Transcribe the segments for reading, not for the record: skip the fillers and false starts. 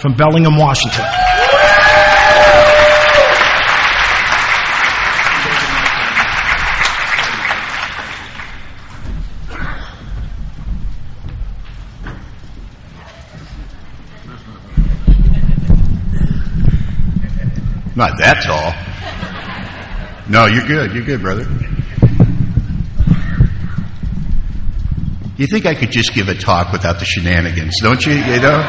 from Bellingham, Washington. Not that tall. No, you're good. You're good, brother. You think I could just give a talk without the shenanigans, don't you? You know?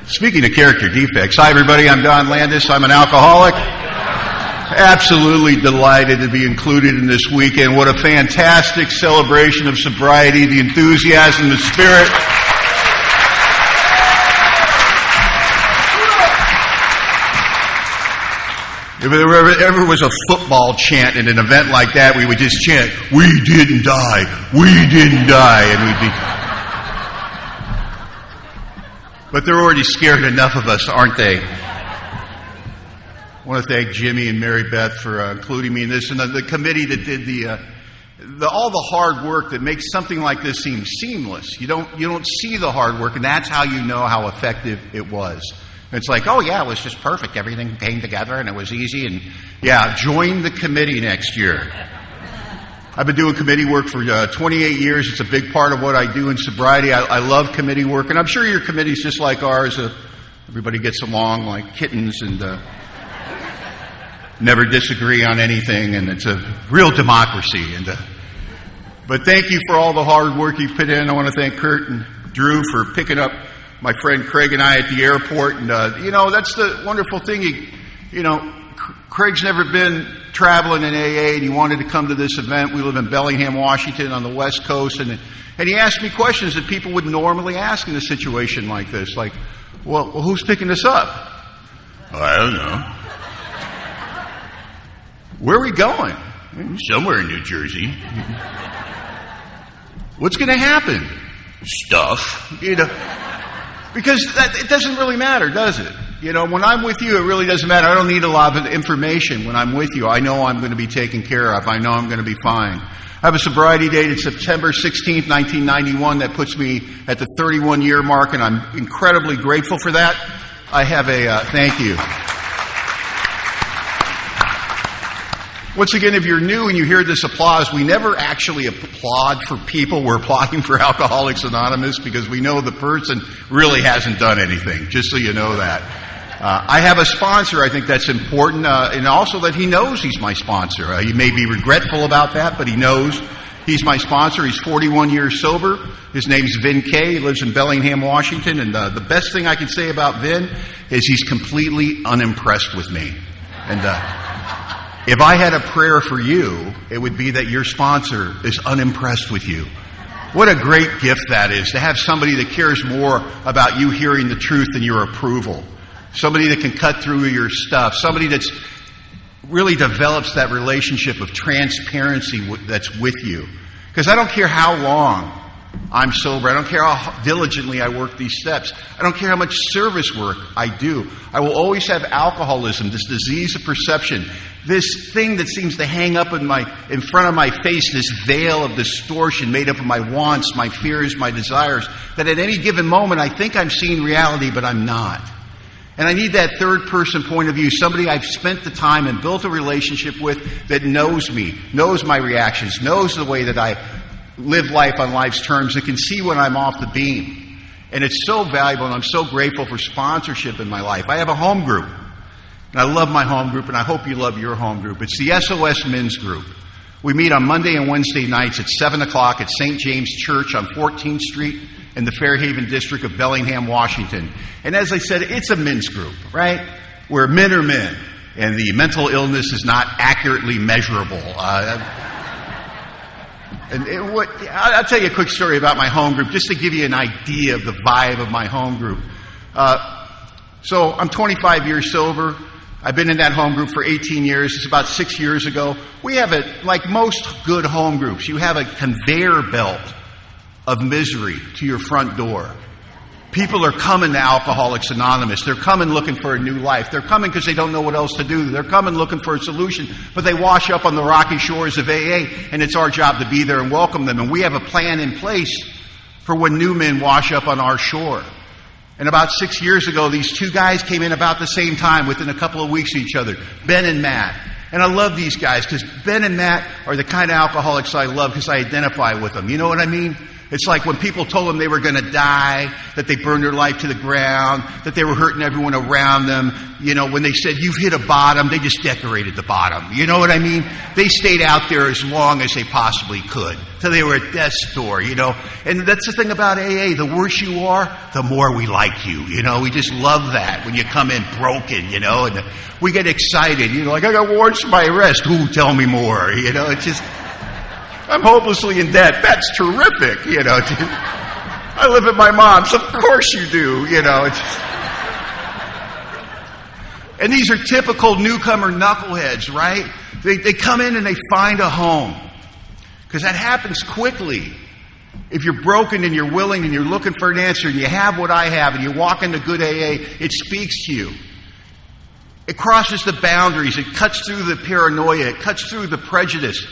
Speaking of character defects, hi everybody, I'm Don Landis. I'm an alcoholic. Absolutely delighted to be included in this weekend. What a fantastic celebration of sobriety, the enthusiasm, the spirit. If there ever was a football chant in an event like that, we would just chant, "We didn't die, we didn't die," and we'd be... But they're already scared enough of us, aren't they? I want to thank Jimmy and Mary Beth for including me in this, and the committee that did all the hard work that makes something like this seem seamless. You don't see the hard work, and that's how you know how effective it was. It's like, oh yeah, it was just perfect. Everything came together and it was easy. And yeah, join the committee next year. I've been doing committee work for 28 years. It's a big part of what I do in sobriety. I love committee work, and I'm sure your committee's just like ours. Everybody gets along like kittens and never disagree on anything, and it's a real democracy. But thank you for all the hard work you've put in. I want to thank Kurt and Drew for picking up my friend Craig and I at the airport, and that's the wonderful thing. Craig's never been traveling in AA, and he wanted to come to this event. We live in Bellingham, Washington, on the West Coast, and he asked me questions that people would normally ask in a situation like this, like, "Well, who's picking us up?" "I don't know." "Where are we going?" "Somewhere in New Jersey." "What's going to happen?" "Stuff." Because it doesn't really matter, does it? When I'm with you, it really doesn't matter. I don't need a lot of information when I'm with you. I know I'm going to be taken care of. I know I'm going to be fine. I have a sobriety date. It's September 16th, 1991. That puts me at the 31-year mark, and I'm incredibly grateful for that. I have thank you. Once again, if you're new and you hear this applause, we never actually applaud for people. We're applauding for Alcoholics Anonymous because we know the person really hasn't done anything, just so you know that. I have a sponsor. I think that's important, and also that he knows he's my sponsor. He may be regretful about that, but he knows he's my sponsor. He's 41 years sober. His name's Vin Kay. He lives in Bellingham, Washington, and the best thing I can say about Vin is he's completely unimpressed with me. And if I had a prayer for you, it would be that your sponsor is unimpressed with you. What a great gift that is, to have somebody that cares more about you hearing the truth than your approval. Somebody that can cut through your stuff. Somebody that's really develops that relationship of transparency that's with you. Because I don't care how long I'm sober. I don't care how diligently I work these steps. I don't care how much service work I do. I will always have alcoholism, this disease of perception, this thing that seems to hang up in front of my face, this veil of distortion made up of my wants, my fears, my desires, that at any given moment I think I'm seeing reality, but I'm not. And I need that third person point of view, somebody I've spent the time and built a relationship with that knows me, knows my reactions, knows the way that I live life on life's terms, and can see when I'm off the beam. And it's so valuable, and I'm so grateful for sponsorship in my life. I have a home group, and I love my home group, and I hope you love your home group. It's the SOS Men's Group. We meet on Monday and Wednesday nights at 7 o'clock at St. James Church on 14th Street in the Fairhaven district of Bellingham, Washington. And as I said, it's a men's group, right? Where men are men, and the mental illness is not accurately measurable. I'll tell you a quick story about my home group, just to give you an idea of the vibe of my home group. So I'm 25 years sober. I've been in that home group for 18 years. It's about 6 years ago. We have like most good home groups, you have a conveyor belt of misery to your front door. People are coming to Alcoholics Anonymous. They're coming looking for a new life. They're coming because they don't know what else to do. They're coming looking for a solution, but they wash up on the rocky shores of AA, and it's our job to be there and welcome them. And we have a plan in place for when new men wash up on our shore. And about 6 years ago, these two guys came in about the same time, within a couple of weeks of each other, Ben and Matt. And I love these guys because Ben and Matt are the kind of alcoholics I love because I identify with them. You know what I mean? It's like when people told them they were going to die, that they burned their life to the ground, that they were hurting everyone around them. You know, when they said, you've hit a bottom, they just decorated the bottom. You know what I mean? They stayed out there as long as they possibly could, till they were at death's door, you know. And that's the thing about AA. The worse you are, the more we like you. You know, we just love that when you come in broken, you know, and we get excited. You know, like, I got warrants for my arrest. Ooh, tell me more. You know, it's just... I'm hopelessly in debt. That's terrific, you know. I live at my mom's. Of course you do, you know. And these are typical newcomer knuckleheads, right? They come in and they find a home. Because that happens quickly. If you're broken and you're willing and you're looking for an answer and you have what I have and you walk into good AA, it speaks to you. It crosses the boundaries. It cuts through the paranoia. It cuts through the prejudice.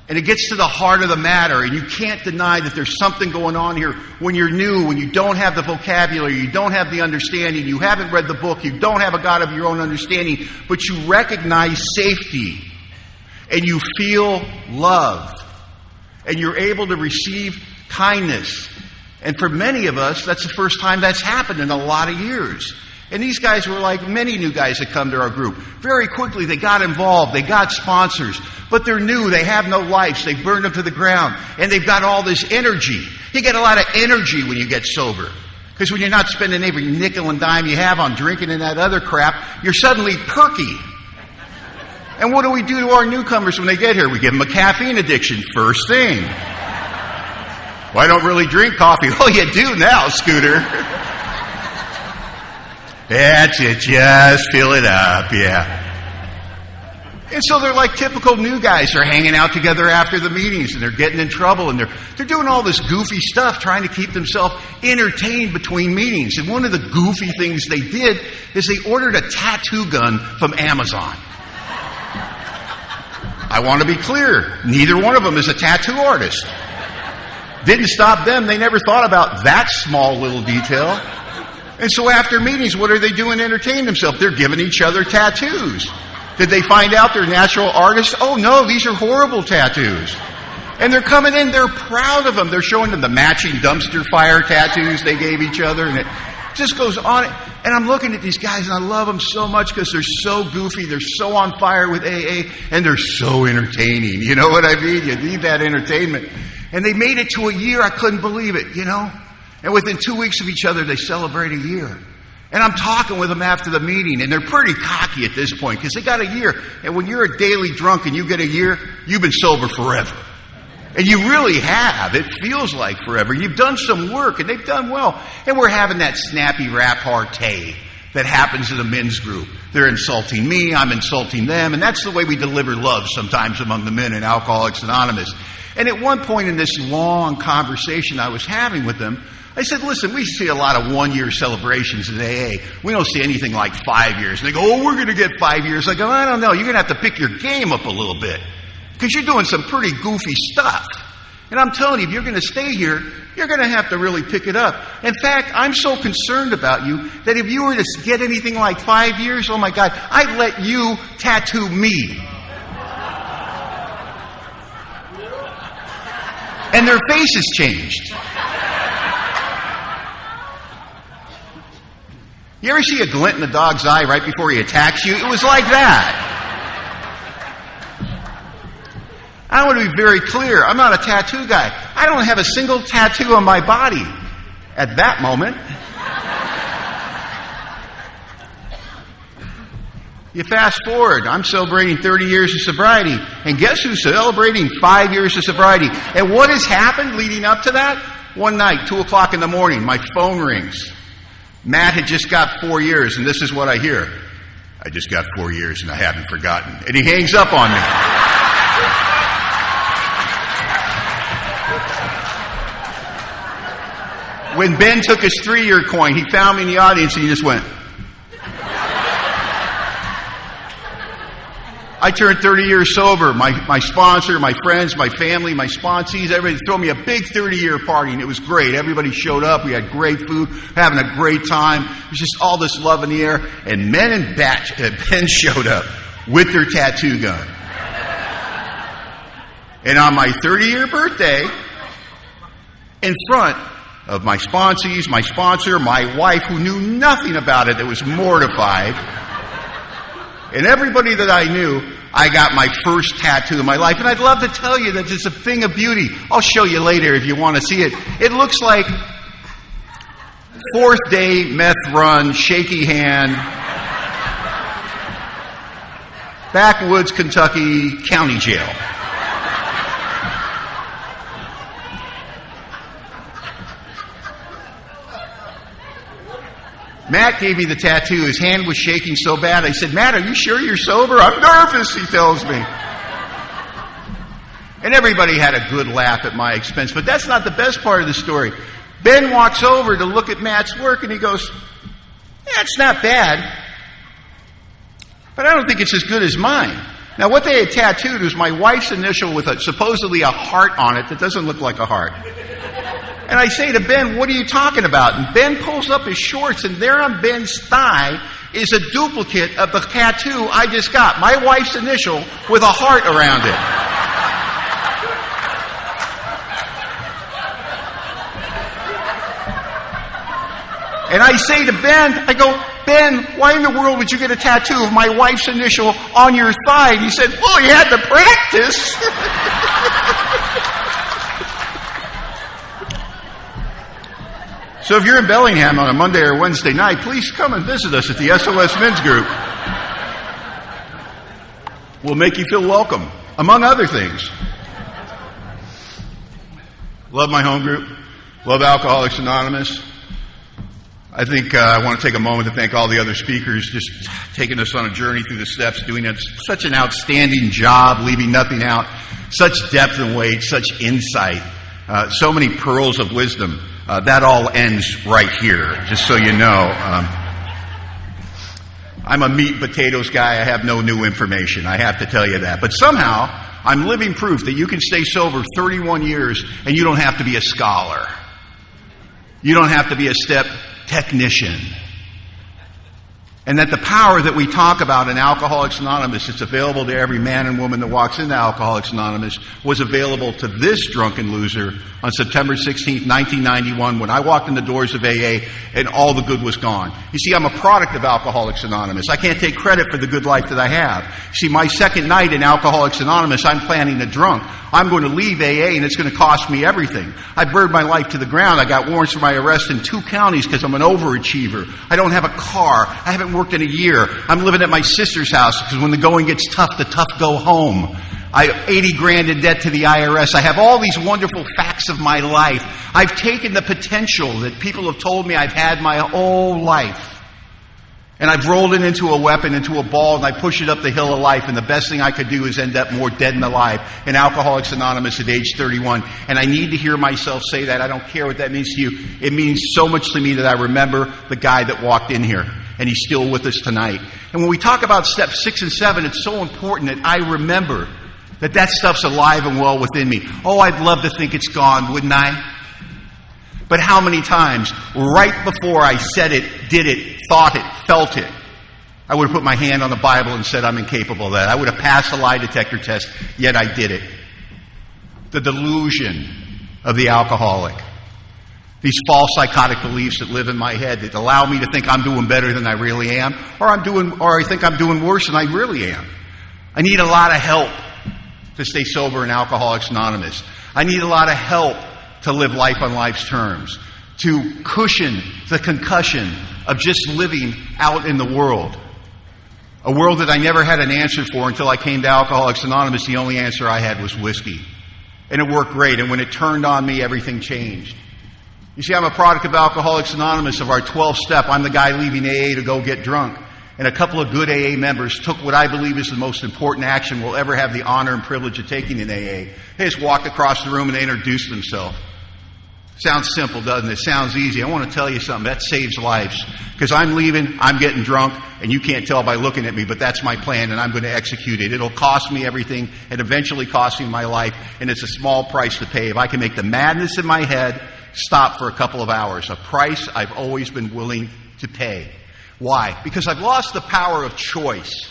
And it gets to the heart of the matter, and you can't deny that there's something going on here when you're new, when you don't have the vocabulary, you don't have the understanding, you haven't read the book, you don't have a God of your own understanding, but you recognize safety, and you feel love, and you're able to receive kindness. And for many of us, that's the first time that's happened in a lot of years. And these guys were like many new guys that come to our group. Very quickly, they got involved. They got sponsors. But they're new. They have no lives. They burned them to the ground. And they've got all this energy. You get a lot of energy when you get sober. Because when you're not spending every nickel and dime you have on drinking and that other crap, you're suddenly perky. And what do we do to our newcomers when they get here? We give them a caffeine addiction first thing. Well, I don't really drink coffee. Oh, you do now, Scooter. That's it. Just fill it up. Yeah. And so they're like typical new guys. They're hanging out together after the meetings and they're getting in trouble and they're doing all this goofy stuff trying to keep themselves entertained between meetings. And one of the goofy things they did is they ordered a tattoo gun from Amazon. I want to be clear. Neither one of them is a tattoo artist. Didn't stop them. They never thought about that small little detail. And so after meetings, what are they doing to entertain themselves? They're giving each other tattoos. Did they find out they're natural artists? Oh no, these are horrible tattoos. And they're coming in, they're proud of them. They're showing them the matching dumpster fire tattoos they gave each other. And it just goes on. And I'm looking at these guys and I love them so much because they're so goofy. They're so on fire with AA and they're so entertaining. You know what I mean? You need that entertainment. And they made it to a year. I couldn't believe it, you know. And within 2 weeks of each other, they celebrate a year. And I'm talking with them after the meeting, and they're pretty cocky at this point because they got a year. And when you're a daily drunk and you get a year, you've been sober forever. And you really have. It feels like forever. You've done some work, and they've done well. And we're having that snappy repartee that happens in the men's group. They're insulting me, I'm insulting them, and that's the way we deliver love sometimes among the men in Alcoholics Anonymous. And at one point in this long conversation I was having with them, I said, listen, we see a lot of 1 year celebrations in AA. We don't see anything like 5 years. And they go, oh, we're going to get 5 years. I go, I don't know. You're going to have to pick your game up a little bit because you're doing some pretty goofy stuff. And I'm telling you, if you're going to stay here, you're going to have to really pick it up. In fact, I'm so concerned about you that if you were to get anything like 5 years, oh my God, I'd let you tattoo me. And their faces changed. You ever see a glint in a dog's eye right before he attacks you? It was like that. I want to be very clear. I'm not a tattoo guy. I don't have a single tattoo on my body at that moment. You fast forward. I'm celebrating 30 years of sobriety. And guess who's celebrating 5 years of sobriety? And what has happened leading up to that? One night, 2 o'clock in the morning, my phone rings. Matt had just got 4 years, and this is what I hear. I just got 4 years, and I haven't forgotten. And he hangs up on me. When Ben took his 3-year coin, he found me in the audience, and he just went. I turned 30 years sober. My sponsor, my friends, my family, my sponsees, everybody threw me a big 30-year party, and it was great. Everybody showed up. We had great food, having a great time. It was just all this love in the air. And men and Ben showed up with their tattoo gun. And on my 30-year birthday, in front of my sponsees, my sponsor, my wife, who knew nothing about it, that was mortified, and everybody that I knew, I got my first tattoo in my life. And I'd love to tell you that it's a thing of beauty. I'll show you later if you want to see it. It looks like fourth day meth run, shaky hand, backwoods Kentucky county jail. Matt gave me the tattoo. His hand was shaking so bad. I said, Matt, are you sure you're sober? I'm nervous, he tells me. And everybody had a good laugh at my expense. But that's not the best part of the story. Ben walks over to look at Matt's work and he goes, yeah, it's not bad, but I don't think it's as good as mine. Now, what they had tattooed was my wife's initial with supposedly a heart on it that doesn't look like a heart. And I say to Ben, what are you talking about? And Ben pulls up his shorts, and there on Ben's thigh is a duplicate of the tattoo I just got. My wife's initial with a heart around it. And I say to Ben, I go, Ben, why in the world would you get a tattoo of my wife's initial on your thigh? And he said, well, you had to practice. So if you're in Bellingham on a Monday or Wednesday night, please come and visit us at the SOS Men's Group. We'll make you feel welcome, among other things. Love my home group. Love Alcoholics Anonymous. I think I want to take a moment to thank all the other speakers just taking us on a journey through the steps, doing such an outstanding job, leaving nothing out, such depth and weight, such insight, so many pearls of wisdom. That all ends right here, just so you know. I'm a meat and potatoes guy. I have no new information. I have to tell you that. But somehow, I'm living proof that you can stay sober 31 years and you don't have to be a scholar. You don't have to be a step technician. And that the power that we talk about in Alcoholics Anonymous, it's available to every man and woman that walks into Alcoholics Anonymous, was available to this drunken loser on September 16th, 1991, when I walked in the doors of AA and all the good was gone. You see, I'm a product of Alcoholics Anonymous. I can't take credit for the good life that I have. See, my second night in Alcoholics Anonymous, I'm planning a drunk. I'm going to leave AA and it's going to cost me everything. I burned my life to the ground. I got warrants for my arrest in 2 counties because I'm an overachiever. I don't have a car. I haven't worked in a year. I'm living at my sister's house because when the going gets tough, the tough go home. I have 80 grand in debt to the IRS. I have all these wonderful facts of my life. I've taken the potential that people have told me I've had my whole life. And I've rolled it into a weapon, into a ball, and I push it up the hill of life. And the best thing I could do is end up more dead than alive in Alcoholics Anonymous at age 31. And I need to hear myself say that. I don't care what that means to you. It means so much to me that I remember the guy that walked in here. And he's still with us tonight. And when we talk about steps 6 and 7, it's so important that I remember that stuff's alive and well within me. Oh, I'd love to think it's gone, wouldn't I? But how many times, right before I said it, did it, thought it, felt it, I would have put my hand on the Bible and said I'm incapable of that. I would have passed a lie detector test, yet I did it. The delusion of the alcoholic. These false psychotic beliefs that live in my head that allow me to think I'm doing better than I really am, or I think I'm doing worse than I really am. I need a lot of help to stay sober in Alcoholics Anonymous. I need a lot of help to live life on life's terms, to cushion the concussion of just living out in the world. A world that I never had an answer for until I came to Alcoholics Anonymous. The only answer I had was whiskey. And it worked great. And when it turned on me, everything changed. You see, I'm a product of Alcoholics Anonymous, of our 12-step. I'm the guy leaving AA to go get drunk. And a couple of good AA members took what I believe is the most important action we'll ever have the honor and privilege of taking in AA. They just walked across the room and they introduced themselves. Sounds simple, doesn't it? Sounds easy. I want to tell you something. That saves lives. Because I'm leaving, I'm getting drunk, and you can't tell by looking at me, but that's my plan, and I'm going to execute it. It'll cost me everything, and eventually cost me my life, and it's a small price to pay. If I can make the madness in my head stop for a couple of hours, a price I've always been willing to pay. Why? Because I've lost the power of choice.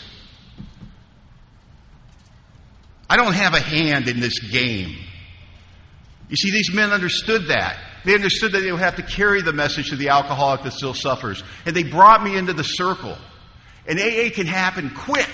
I don't have a hand in this game. You see, these men understood that. They understood that they would have to carry the message to the alcoholic that still suffers. And they brought me into the circle. And AA can happen quick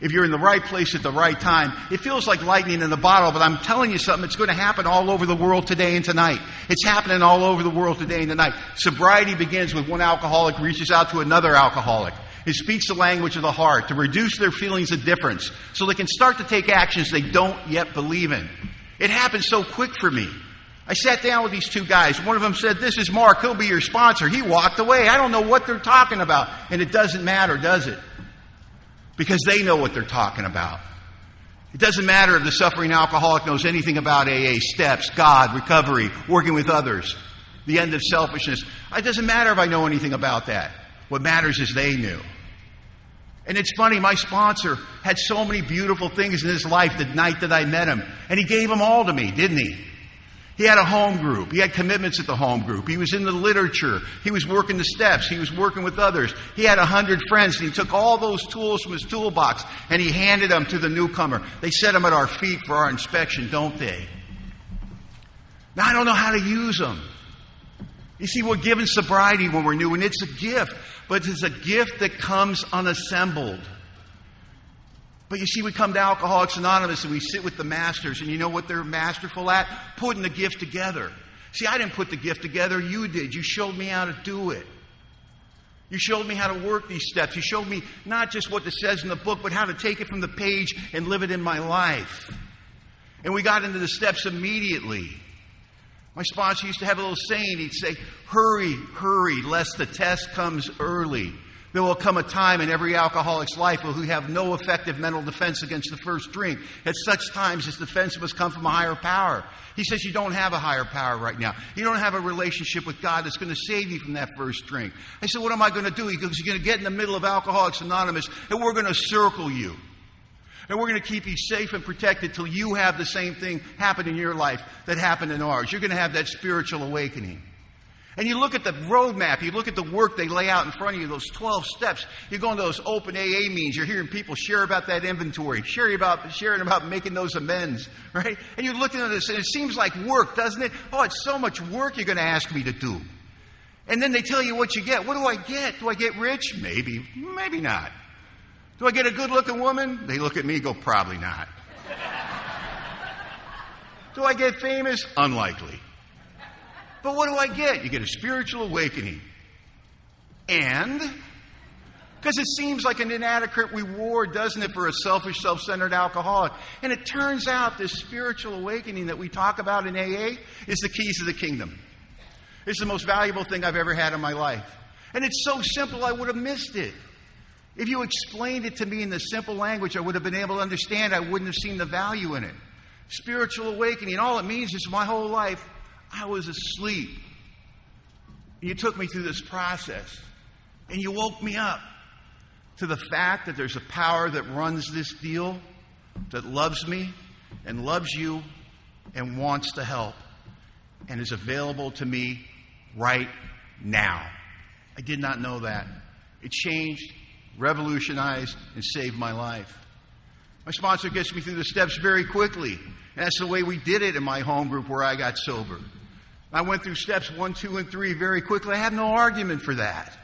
if you're in the right place at the right time. It feels like lightning in a bottle, but I'm telling you something, it's going to happen all over the world today and tonight. It's happening all over the world today and tonight. Sobriety begins with one alcoholic reaches out to another alcoholic. It speaks the language of the heart to reduce their feelings of difference so they can start to take actions they don't yet believe in. It happened so quick for me. I sat down with these two guys. One of them said, "This is Mark. He'll be your sponsor." He walked away. I don't know what they're talking about. And it doesn't matter, does it? Because they know what they're talking about. It doesn't matter if the suffering alcoholic knows anything about AA, steps, God, recovery, working with others, the end of selfishness. It doesn't matter if I know anything about that. What matters is they knew. And it's funny, my sponsor had so many beautiful things in his life the night that I met him. And he gave them all to me, didn't he? He had a home group. He had commitments at the home group. He was in the literature. He was working the steps. He was working with others. He had 100 friends. And he took all those tools from his toolbox and he handed them to the newcomer. They set them at our feet for our inspection, don't they? Now, I don't know how to use them. You see, we're given sobriety when we're new, and it's a gift. But it's a gift that comes unassembled. But you see, we come to Alcoholics Anonymous and we sit with the masters, and you know what they're masterful at? Putting the gift together. See, I didn't put the gift together, you did. You showed me how to do it. You showed me how to work these steps. You showed me not just what it says in the book, but how to take it from the page and live it in my life. And we got into the steps immediately. My sponsor used to have a little saying. He'd say, "Hurry, hurry, lest the test comes early." There will come a time in every alcoholic's life where we have no effective mental defense against the first drink. At such times, this defense must come from a higher power. He says you don't have a higher power right now. You don't have a relationship with God that's going to save you from that first drink. I said, "What am I going to do?" He goes, "You're going to get in the middle of Alcoholics Anonymous, and we're going to circle you. And we're going to keep you safe and protected till you have the same thing happen in your life that happened in ours. You're going to have that spiritual awakening." And you look at the roadmap, you look at the work they lay out in front of you, those 12 steps. You go into those open AA meetings, you're hearing people share about that inventory, sharing about making those amends, right? And you're looking at this, and it seems like work, doesn't it? Oh, it's so much work you're going to ask me to do. And then they tell you what you get. What do I get? Do I get rich? Maybe. Maybe not. Do I get a good-looking woman? They look at me and go, "Probably not." Do I get famous? Unlikely. But what do I get? You get a spiritual awakening. And, because it seems like an inadequate reward, doesn't it, for a selfish, self-centered alcoholic? And it turns out this spiritual awakening that we talk about in AA is the keys to the kingdom. It's the most valuable thing I've ever had in my life. And it's so simple I would have missed it. If you explained it to me in the simple language I would have been able to understand, I wouldn't have seen the value in it. Spiritual awakening, all it means is my whole life I was asleep. You took me through this process, and you woke me up to the fact that there's a power that runs this deal, that loves me and loves you and wants to help and is available to me right now. I did not know that. It changed, revolutionized, and saved my life. My sponsor gets me through the steps very quickly. And that's the way we did it in my home group where I got sober. I went through steps 1, 2, and 3 very quickly. I have no argument for that.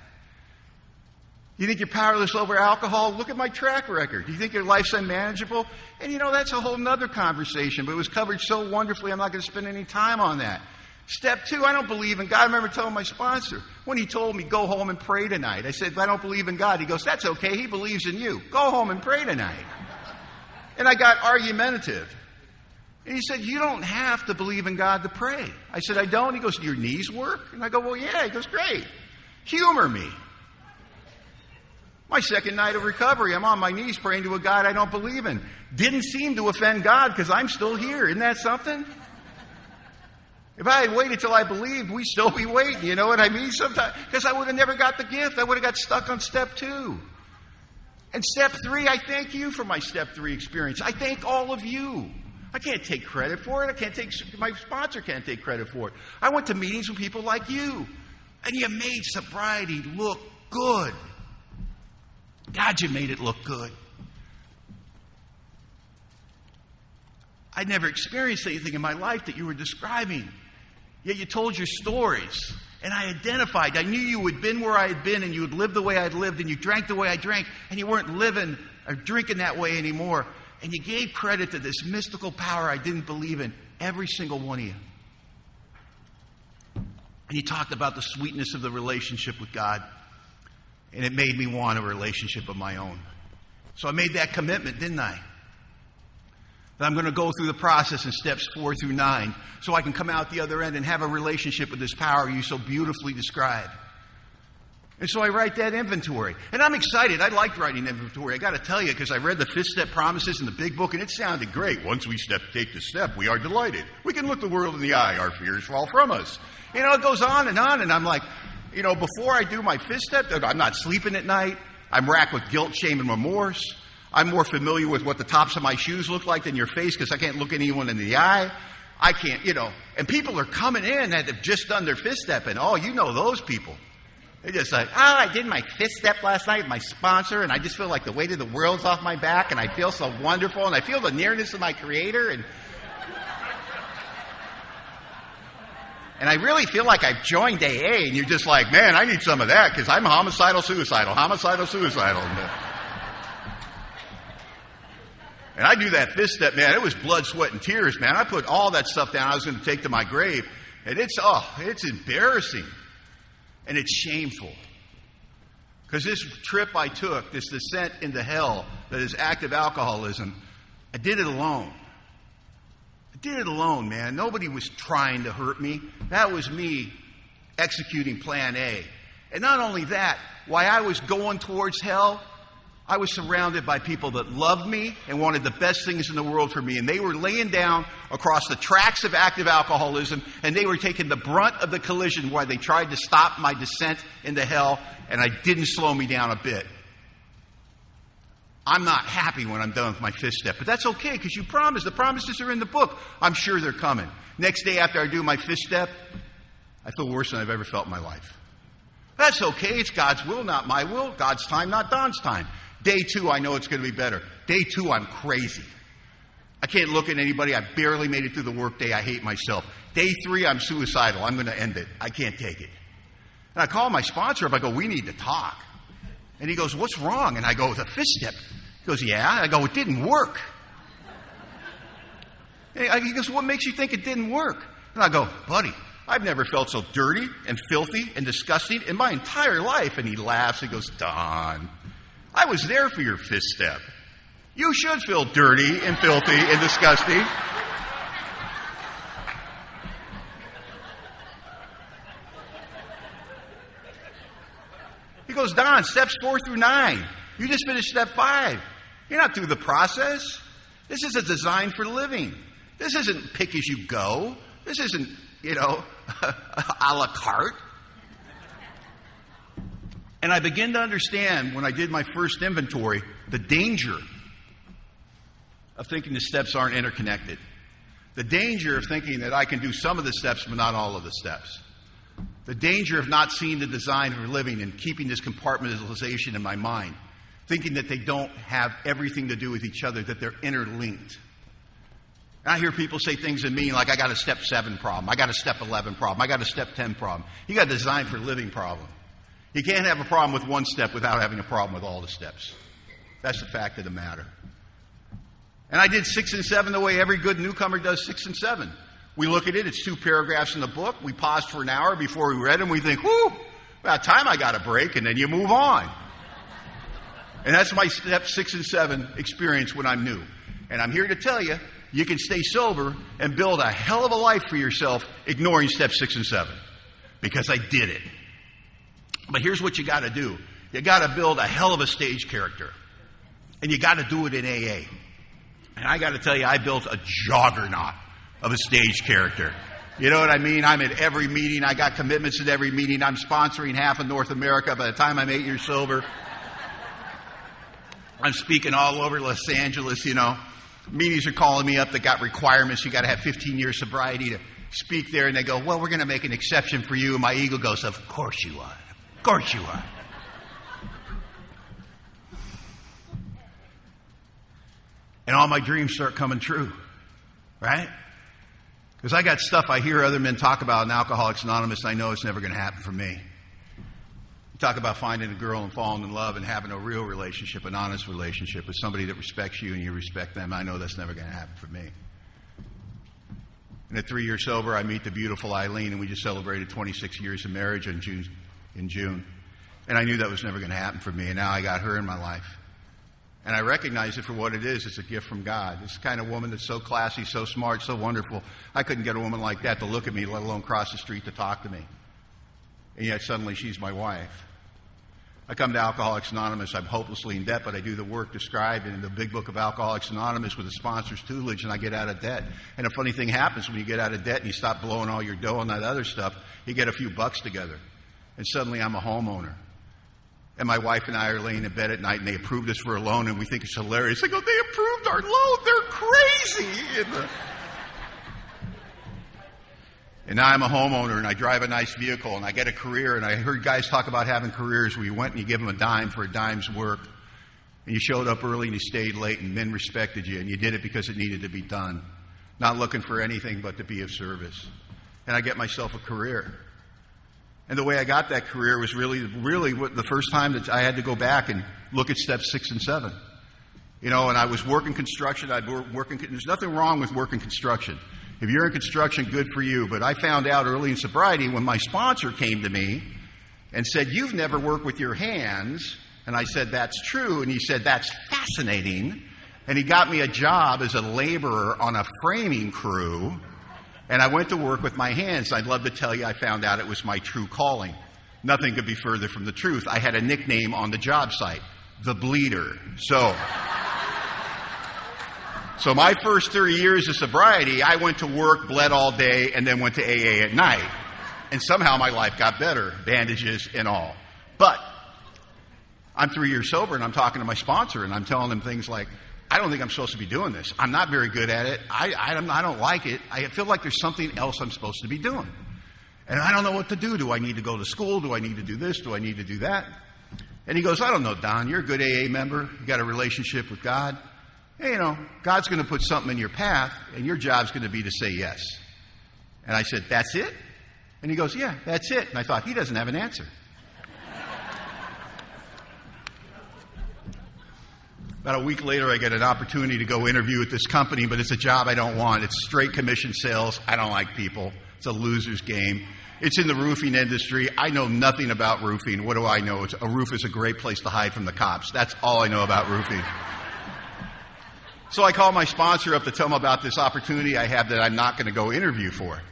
You think you're powerless over alcohol? Look at my track record. Do you think your life's unmanageable? And you know, that's a whole other conversation, but it was covered so wonderfully, I'm not going to spend any time on that. Step 2, I don't believe in God. I remember telling my sponsor, when he told me, "Go home and pray tonight." I said, "I don't believe in God." He goes, "That's okay. He believes in you. Go home and pray tonight." And I got argumentative. And he said, "You don't have to believe in God to pray." I said, "I don't." He goes, "Do your knees work?" And I go, "Well, yeah." He goes, "Great. Humor me." My second night of recovery, I'm on my knees praying to a God I don't believe in. Didn't seem to offend God because I'm still here. Isn't that something? If I had waited till I believed, we'd still be waiting. You know what I mean? Sometimes, because I would have never got the gift. I would have got stuck on step 2. And step 3, I thank you for my step 3 experience. I thank all of you. I can't take credit for it. My sponsor can't take credit for it. I went to meetings with people like you, and you made sobriety look good. God, you made it look good. I'd never experienced anything in my life that you were describing. Yet you told your stories. And I identified. I knew you had been where I had been, and you had lived the way I'd lived, and you drank the way I drank, and you weren't living or drinking that way anymore. And you gave credit to this mystical power I didn't believe in, every single one of you. And you talked about the sweetness of the relationship with God. And it made me want a relationship of my own. So I made that commitment, didn't I? That I'm going to go through the process in steps 4 through 9 so I can come out the other end and have a relationship with this power you so beautifully describe. And so I write that inventory. And I'm excited. I liked writing inventory. I got to tell you, because I read the 5th step promises in the big book, and it sounded great. Once we take the step, we are delighted. We can look the world in the eye. Our fears fall from us. You know, it goes on, and I'm like, you know, before I do my 5th step, I'm not sleeping at night. I'm racked with guilt, shame, and remorse. I'm more familiar with what the tops of my shoes look like than your face because I can't look anyone in the eye. I can't, you know. And people are coming in that have just done their 5th step, and you know those people. They're just like, I did my 5th step last night with my sponsor, and I just feel like the weight of the world's off my back, and I feel so wonderful, and I feel the nearness of my Creator, and I really feel like I've joined AA, and you're just like, man, I need some of that because I'm homicidal, suicidal. And I do that 5th step, man. It was blood, sweat, and tears, man. I put all that stuff down I was going to take to my grave. And it's embarrassing. And it's shameful. Because this trip I took, this descent into hell that is active alcoholism, I did it alone. I did it alone, man. Nobody was trying to hurt me. That was me executing plan A. And not only that, while I was going towards hell, I was surrounded by people that loved me and wanted the best things in the world for me. And they were laying down across the tracks of active alcoholism, and they were taking the brunt of the collision while they tried to stop my descent into hell, and I didn't slow me down a bit. I'm not happy when I'm done with my 5th step, but that's okay because you promised. The promises are in the book. I'm sure they're coming. Next day after I do my 5th step, I feel worse than I've ever felt in my life. That's okay. It's God's will, not my will. God's time, not Don's time. Day 2, I know it's going to be better. Day 2, I'm crazy. I can't look at anybody. I barely made it through the workday. I hate myself. Day 3, I'm suicidal. I'm going to end it. I can't take it. And I call my sponsor up. I go, we need to talk. And he goes, what's wrong? And I go, the 5th step. He goes, yeah. I go, it didn't work. And he goes, what makes you think it didn't work? And I go, buddy, I've never felt so dirty and filthy and disgusting in my entire life. And he laughs. He goes, Don, I was there for your 5th step. You should feel dirty and filthy and disgusting. He goes, Don, steps 4 through 9. You just finished step 5. You're not through the process. This is a design for living. This isn't pick as you go. This isn't, a la carte. And I begin to understand when I did my first inventory the danger of thinking the steps aren't interconnected. The danger of thinking that I can do some of the steps but not all of the steps. The danger of not seeing the design for living and keeping this compartmentalization in my mind. Thinking that they don't have everything to do with each other, that they're interlinked. And I hear people say things to me like, I got a step 7 problem. I got a step 11 problem. I got a step 10 problem. You got a design for living problem. You can't have a problem with one step without having a problem with all the steps. That's the fact of the matter. And I did 6 and 7 the way every good newcomer does 6 and 7. We look at it, it's 2 paragraphs in the book. We paused for an hour before we read them. We think, whoo, about time I got a break, and then you move on. And that's my step 6 and 7 experience when I'm new. And I'm here to tell you, you can stay sober and build a hell of a life for yourself ignoring step 6 and 7. Because I did it. But here's what you got to do. You got to build a hell of a stage character. And you got to do it in AA. And I got to tell you, I built a juggernaut of a stage character. You know what I mean? I'm at every meeting. I got commitments at every meeting. I'm sponsoring half of North America by the time I'm 8 years sober. I'm speaking all over Los Angeles, you know. Meetings are calling me up that got requirements. You got to have 15 years sobriety to speak there. And they go, well, we're going to make an exception for you. And my ego goes, of course you are. Of course you are. And all my dreams start coming true, right? Because I got stuff I hear other men talk about in Alcoholics Anonymous, and I know it's never going to happen for me. You talk about finding a girl and falling in love and having a real relationship, an honest relationship with somebody that respects you and you respect them. I know that's never going to happen for me. And at 3 years sober, I meet the beautiful Eileen, and we just celebrated 26 years of marriage in June. And I knew that was never going to happen for me, and now I got her in my life. And I recognize it for what it is. It's a gift from God. It's the kind of woman that's so classy, so smart, so wonderful. I couldn't get a woman like that to look at me, let alone cross the street to talk to me. And yet suddenly she's my wife. I come to Alcoholics Anonymous. I'm hopelessly in debt, but I do the work described in the big book of Alcoholics Anonymous with the sponsor's tutelage, and I get out of debt. And a funny thing happens when you get out of debt and you stop blowing all your dough on that other stuff. You get a few bucks together. And suddenly I'm a homeowner. And my wife and I are laying in bed at night, and they approved us for a loan, and we think it's hilarious. I go, they approved our loan. They're crazy. And now I'm a homeowner, and I drive a nice vehicle, and I get a career. And I heard guys talk about having careers where you went and you give them a dime for a dime's work. And you showed up early and you stayed late, and men respected you, and you did it because it needed to be done. Not looking for anything but to be of service. And I get myself a career. And the way I got that career was really the first time that I had to go back and look at steps 6 and 7. You know, and I was working construction. There's nothing wrong with working construction. If you're in construction, good for you. But I found out early in sobriety when my sponsor came to me and said, you've never worked with your hands. And I said, that's true. And he said, that's fascinating. And he got me a job as a laborer on a framing crew. And I went to work with my hands. I'd love to tell you I found out it was my true calling. Nothing could be further from the truth. I had a nickname on the job site, the Bleeder. So my first 30 years of sobriety, I went to work, bled all day, and then went to AA at night. And somehow my life got better, bandages and all. But I'm 3 years sober, and I'm talking to my sponsor, and I'm telling him things like, I don't think I'm supposed to be doing this. I'm not very good at it. I don't like it. I feel like there's something else I'm supposed to be doing. And I don't know what to do. Do I need to go to school? Do I need to do this? Do I need to do that? And he goes, I don't know, Don. You're a good AA member. You got a relationship with God. Hey, you know, God's going to put something in your path, and your job's going to be to say yes. And I said, that's it? And he goes, yeah, that's it. And I thought, he doesn't have an answer. About a week later, I get an opportunity to go interview at this company, but it's a job I don't want. It's straight commission sales. I don't like people. It's a loser's game. It's in the roofing industry. I know nothing about roofing. What do I know? A roof is a great place to hide from the cops. That's all I know about roofing. So I call my sponsor up to tell him about this opportunity I have that I'm not going to go interview for.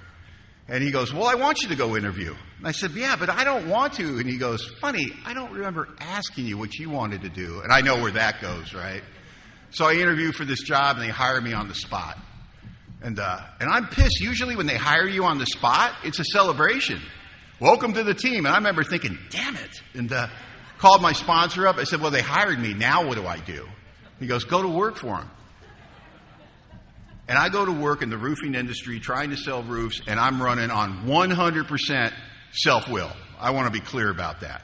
And he goes, well, I want you to go interview. And I said, yeah, but I don't want to. And he goes, funny, I don't remember asking you what you wanted to do. And I know where that goes, right? So I interview for this job, and they hire me on the spot. And I'm pissed. Usually when they hire you on the spot, it's a celebration. Welcome to the team. And I remember thinking, damn it. And called my sponsor up. I said, well, they hired me. Now what do I do? He goes, go to work for them. And I go to work in the roofing industry trying to sell roofs, and I'm running on 100% self-will. I want to be clear about that.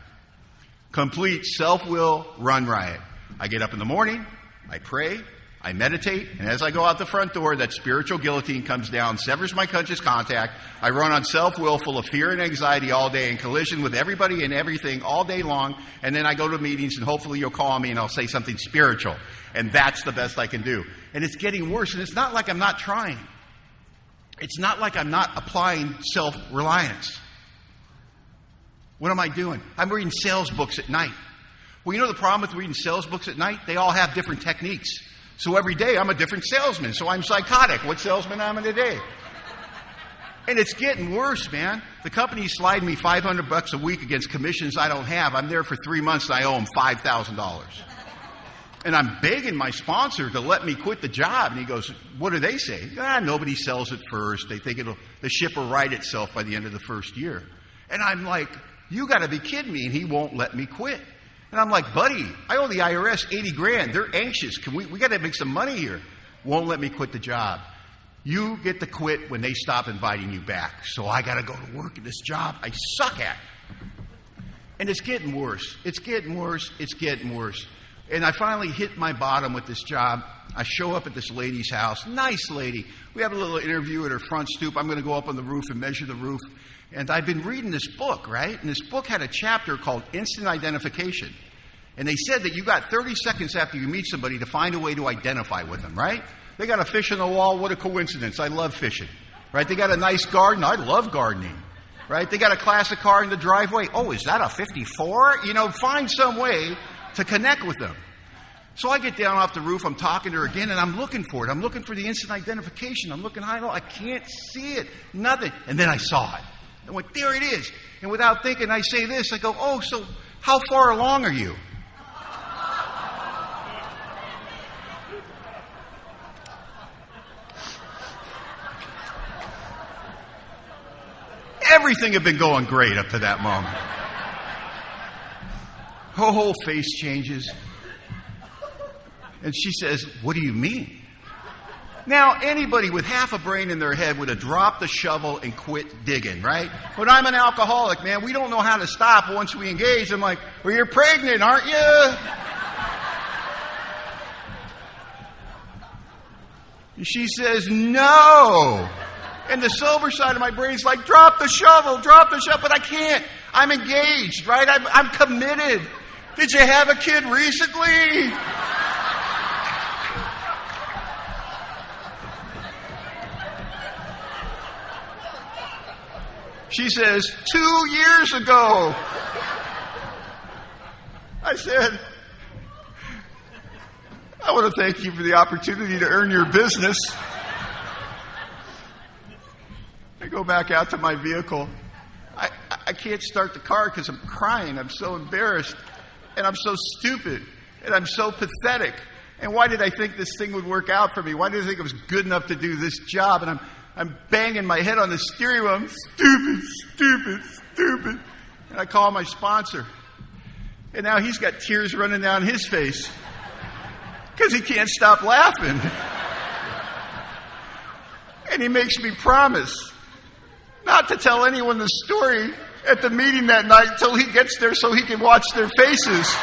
Complete self-will run riot. I get up in the morning, I pray, I meditate, and as I go out the front door, that spiritual guillotine comes down, severs my conscious contact. I run on self-will full of fear and anxiety all day in collision with everybody and everything all day long, and then I go to meetings, and hopefully you'll call me and I'll say something spiritual. And that's the best I can do. And it's getting worse, and it's not like I'm not trying. It's not like I'm not applying self-reliance. What am I doing? I'm reading sales books at night. Well, you know the problem with reading sales books at night? They all have different techniques. So every day I'm a different salesman. So I'm psychotic. What salesman am I today? And it's getting worse, man. The company's sliding me $500 a week against commissions I don't have. I'm there for 3 months and I owe them $5,000. And I'm begging my sponsor to let me quit the job. And he goes, what do they say? Nobody sells it first. They think the ship will right itself by the end of the first year. And I'm like, you got to be kidding me. And he won't let me quit. And I'm like, buddy, I owe the IRS 80 grand. They're anxious. We got to make some money here. Won't let me quit the job. You get to quit when they stop inviting you back. So I got to go to work at this job I suck at. And it's getting worse. It's getting worse. It's getting worse. And I finally hit my bottom with this job. I show up at this lady's house. Nice lady. We have a little interview at her front stoop. I'm going to go up on the roof and measure the roof. And I've been reading this book, right? And this book had a chapter called Instant Identification. And they said that you got 30 seconds after you meet somebody to find a way to identify with them, right? They got a fish on the wall. What a coincidence. I love fishing, right? They got a nice garden. I love gardening, right? They got a classic car in the driveway. Oh, is that a 54? Find some way to connect with them. So I get down off the roof, I'm talking to her again, and I'm looking for it. I'm looking for the instant identification. I'm looking high and low. I can't see it. Nothing. And then I saw it. I went, there it is. And without thinking, I say this. I go, oh, so how far along are you? Everything had been going great up to that moment. Her whole face changes. And she says, what do you mean? Now, anybody with half a brain in their head would have dropped the shovel and quit digging, right? But I'm an alcoholic, man. We don't know how to stop once we engage. I'm like, well, you're pregnant, aren't you? And she says, no. And the sober side of my brain's like, drop the shovel. But I can't. I'm engaged, right? I'm committed. Did you have a kid recently? She says, 2 years ago. I said, I want to thank you for the opportunity to earn your business. I go back out to my vehicle. I can't start the car because I'm crying. I'm so embarrassed. And I'm so stupid. And I'm so pathetic. And why did I think this thing would work out for me? Why did I think it was good enough to do this job? And I'm banging my head on the steering wheel. I'm stupid. And I call my sponsor. And now he's got tears running down his face because he can't stop laughing. And he makes me promise not to tell anyone the story at the meeting that night until he gets there so he can watch their faces.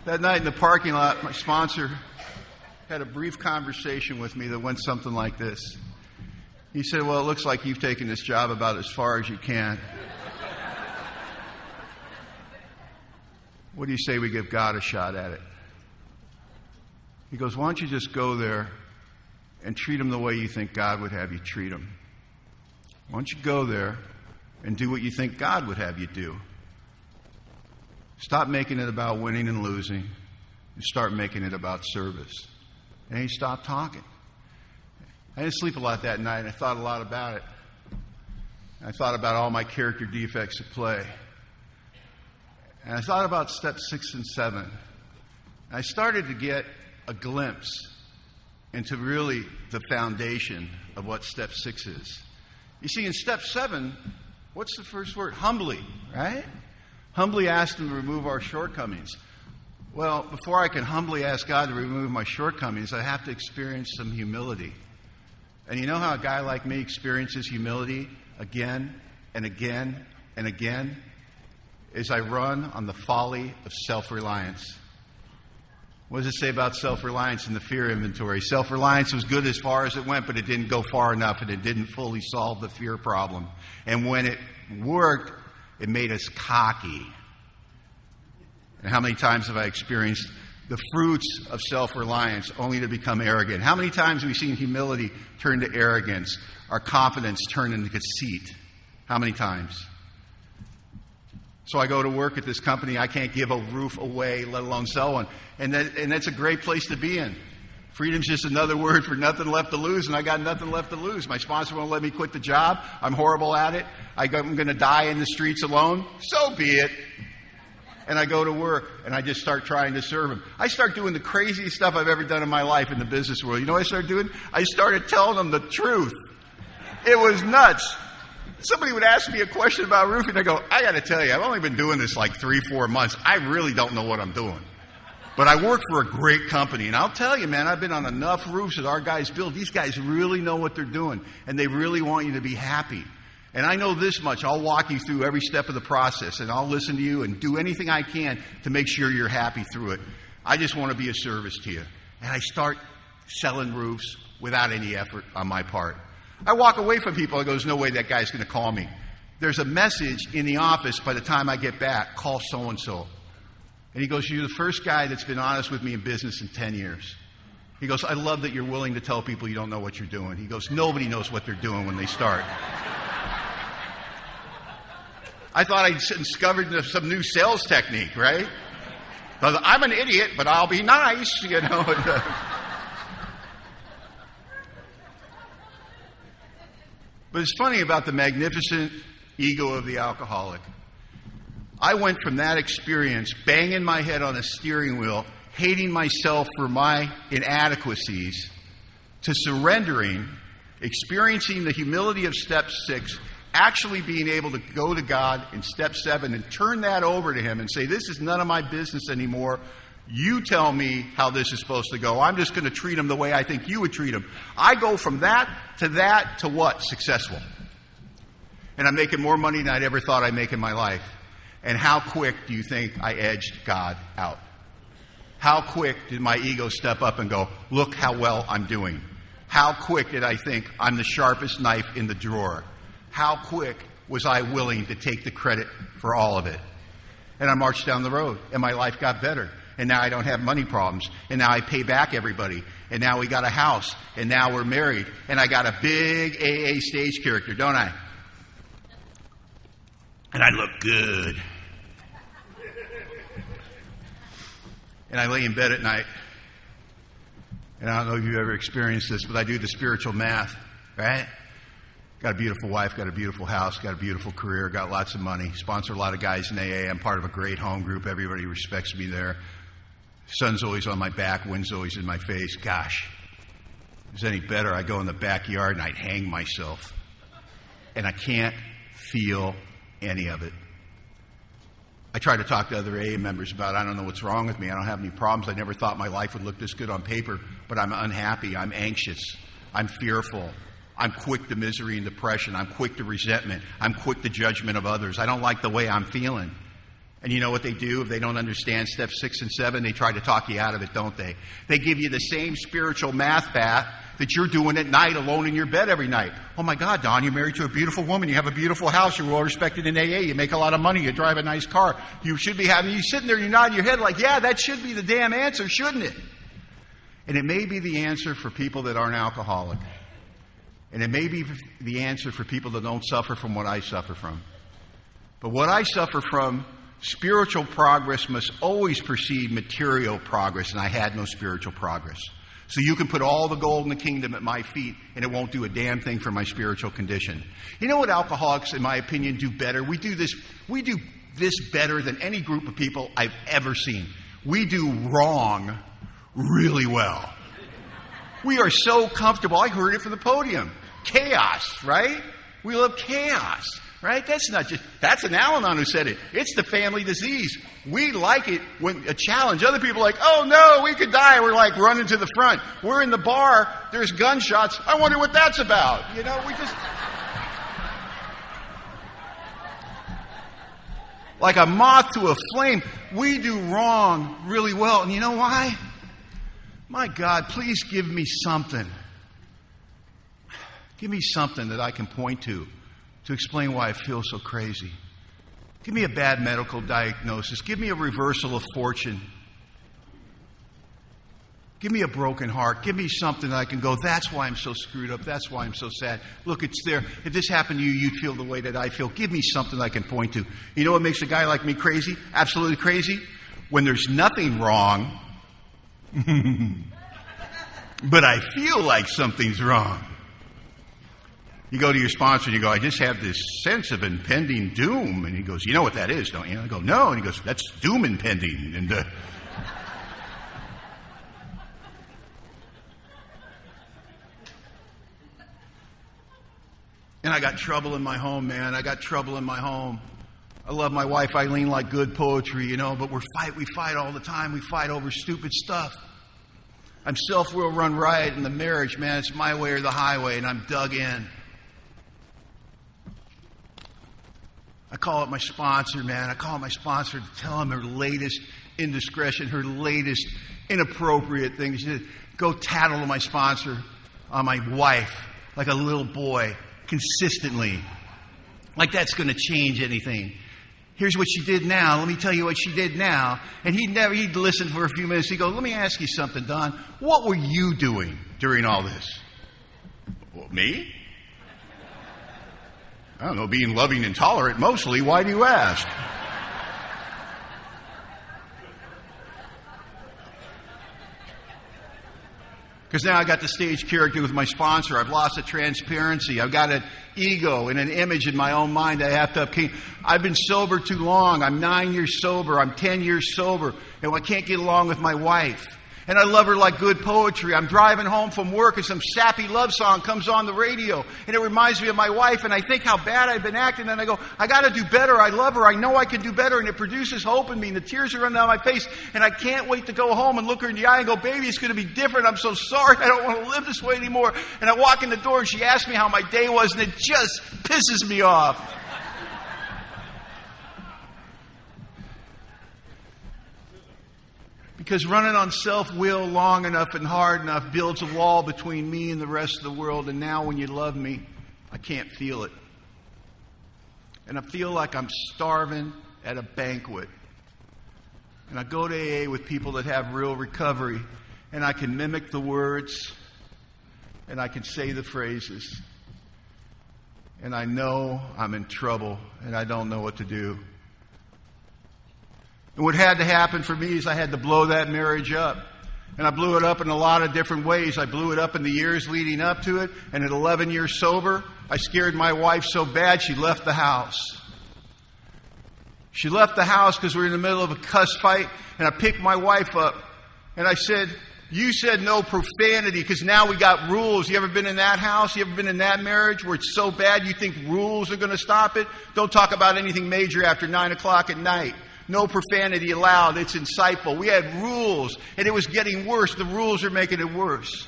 That night in the parking lot, my sponsor had a brief conversation with me that went something like this. He said, well, it looks like you've taken this job about as far as you can. What do you say we give God a shot at it? He goes, why don't you just go there and treat him the way you think God would have you treat him? Why don't you go there and do what you think God would have you do? Stop making it about winning and losing and start making it about service. And he stopped talking. I didn't sleep a lot that night, and I thought a lot about it. I thought about all my character defects at play. And I thought about step 6 and 7. I started to get a glimpse into really the foundation of what step 6 is. You see, in step 7, what's the first word? Humbly, right? Humbly ask him to remove our shortcomings. Well, before I can humbly ask God to remove my shortcomings, I have to experience some humility. And you know how a guy like me experiences humility again and again and again? Is I run on the folly of self-reliance. What does it say about self-reliance in the fear inventory? Self-reliance was good as far as it went, but it didn't go far enough, and it didn't fully solve the fear problem. And when it worked, it made us cocky. And how many times have I experienced the fruits of self-reliance only to become arrogant? How many times have we seen humility turn to arrogance, our confidence turn into conceit? How many times? So I go to work at this company. I can't give a roof away, let alone sell one. And that's a great place to be in. Freedom's just another word for nothing left to lose, and I got nothing left to lose. My sponsor won't let me quit the job. I'm horrible at it. I'm going to die in the streets alone. So be it. And I go to work, and I just start trying to serve him. I start doing the craziest stuff I've ever done in my life in the business world. You know what I started doing? I started telling them the truth. It was nuts. Somebody would ask me a question about roofing. I go, I got to tell you, I've only been doing this like 3-4 months. I really don't know what I'm doing. But I work for a great company, and I'll tell you, man, I've been on enough roofs that our guys build. These guys really know what they're doing, and they really want you to be happy. And I know this much. I'll walk you through every step of the process, and I'll listen to you and do anything I can to make sure you're happy through it. I just want to be a service to you. And I start selling roofs without any effort on my part. I walk away from people. I go, there's no way that guy's going to call me. There's a message in the office by the time I get back. Call so-and-so. And he goes, you're the first guy that's been honest with me in business in 10 years. He goes, I love that you're willing to tell people you don't know what you're doing. He goes, nobody knows what they're doing when they start. I thought I'd discovered some new sales technique, right? I'm an idiot, but I'll be nice, you know. But it's funny about the magnificent ego of the alcoholic. I went from that experience, banging my head on a steering wheel, hating myself for my inadequacies, to surrendering, experiencing the humility of step 6, actually being able to go to God in step 7 and turn that over to Him and say, this is none of my business anymore. You tell me how this is supposed to go. I'm just going to treat them the way I think you would treat them. I go from that to what? Successful. And I'm making more money than I'd ever thought I'd make in my life. And how quick do you think I edged God out? How quick did my ego step up and go, look how well I'm doing? How quick did I think I'm the sharpest knife in the drawer? How quick was I willing to take the credit for all of it? And I marched down the road, and my life got better. And now I don't have money problems. And now I pay back everybody. And now we got a house. And now we're married. And I got a big AA stage character, don't I? And I look good. And I lay in bed at night. And I don't know if you've ever experienced this, but I do the spiritual math, right? Got a beautiful wife, got a beautiful house, got a beautiful career, got lots of money, sponsor a lot of guys in AA. I'm part of a great home group. Everybody respects me there. Sun's always on my back, wind's always in my face. Gosh, if it's any better, I go in the backyard and I'd hang myself. And I can't feel any of it. I try to talk to other AA members about it. I don't know what's wrong with me. I don't have any problems. I never thought my life would look this good on paper, but I'm unhappy. I'm anxious. I'm fearful. I'm quick to misery and depression. I'm quick to resentment. I'm quick to judgment of others. I don't like the way I'm feeling. And you know what they do? If they don't understand step 6 and 7, they try to talk you out of it, don't they? They give you the same spiritual math path that you're doing at night alone in your bed every night. Oh my God, Don, you're married to a beautiful woman. You have a beautiful house. You're well respected in AA. You make a lot of money. You drive a nice car. You should be having, you sitting there, you're nodding your head like, yeah, that should be the damn answer, shouldn't it? And it may be the answer for people that aren't alcoholic. And it may be the answer for people that don't suffer from what I suffer from. But what I suffer from, spiritual progress must always precede material progress, and I had no spiritual progress. So you can put all the gold in the kingdom at my feet, and it won't do a damn thing for my spiritual condition. You know what alcoholics, in my opinion, do better? We do this better than any group of people I've ever seen. We do wrong really well. We are so comfortable. I heard it from the podium. Chaos, right? We love chaos, right? That's an Al-Anon who said it. It's the family disease. We like it when a challenge. Other people are like, oh no, we could die. We're like running to the front. We're in the bar. There's gunshots. I wonder what that's about. You know, we just... like a moth to a flame. We do wrong really well. And you know why? My God, please give me something. Give me something that I can point to explain why I feel so crazy. Give me a bad medical diagnosis. Give me a reversal of fortune. Give me a broken heart. Give me something that I can go, that's why I'm so screwed up. That's why I'm so sad. Look, it's there. If this happened to you, you'd feel the way that I feel. Give me something I can point to. You know what makes a guy like me crazy? Absolutely crazy? When there's nothing wrong. but I feel like something's wrong. You go to your sponsor and you go, I just have this sense of impending doom. And he goes, you know what that is, don't you? I go, no. And he goes, that's doom impending. And I got trouble in my home, man. I got trouble in my home. I love my wife, Eileen, like good poetry, but we fight all the time. We fight over stupid stuff. I'm self-will run riot in the marriage, man. It's my way or the highway, and I'm dug in. I call up my sponsor, man. I call my sponsor to tell him her latest indiscretion, her latest inappropriate thing. She said, go tattle to my sponsor on my wife like a little boy consistently. Like that's going to change anything. Here's what she did now. Let me tell you what she did now. And he'd listen for a few minutes. He'd go, let me ask you something, Don. What were you doing during all this? Well, me? I don't know, being loving and tolerant mostly. Why do you ask? Because now I got the stage character with my sponsor. I've lost the transparency. I've got an ego and an image in my own mind that I have to upkeep. I've been sober too long. I'm 9 years sober. I'm 10 years sober. And I can't get along with my wife. And I love her like good poetry. I'm driving home from work and some sappy love song comes on the radio. And it reminds me of my wife. And I think how bad I've been acting. And I go, I got to do better. I love her. I know I can do better. And it produces hope in me. And the tears are running down my face. And I can't wait to go home and look her in the eye and go, baby, it's going to be different. I'm so sorry. I don't want to live this way anymore. And I walk in the door and she asks me how my day was. And it just pisses me off. Because running on self-will long enough and hard enough builds a wall between me and the rest of the world. And now when you love me, I can't feel it. And I feel like I'm starving at a banquet. And I go to AA with people that have real recovery. And I can mimic the words. And I can say the phrases. And I know I'm in trouble. And I don't know what to do. And what had to happen for me is I had to blow that marriage up. And I blew it up in a lot of different ways. I blew it up in the years leading up to it. And at 11 years sober, I scared my wife so bad she left the house. She left the house because we were in the middle of a cuss fight. And I picked my wife up. And I said, you said no profanity because now we got rules. You ever been in that house? You ever been in that marriage where it's so bad you think rules are going to stop it? Don't talk about anything major after 9 o'clock at night. No profanity allowed. It's insightful. We had rules, and it was getting worse. The rules are making it worse.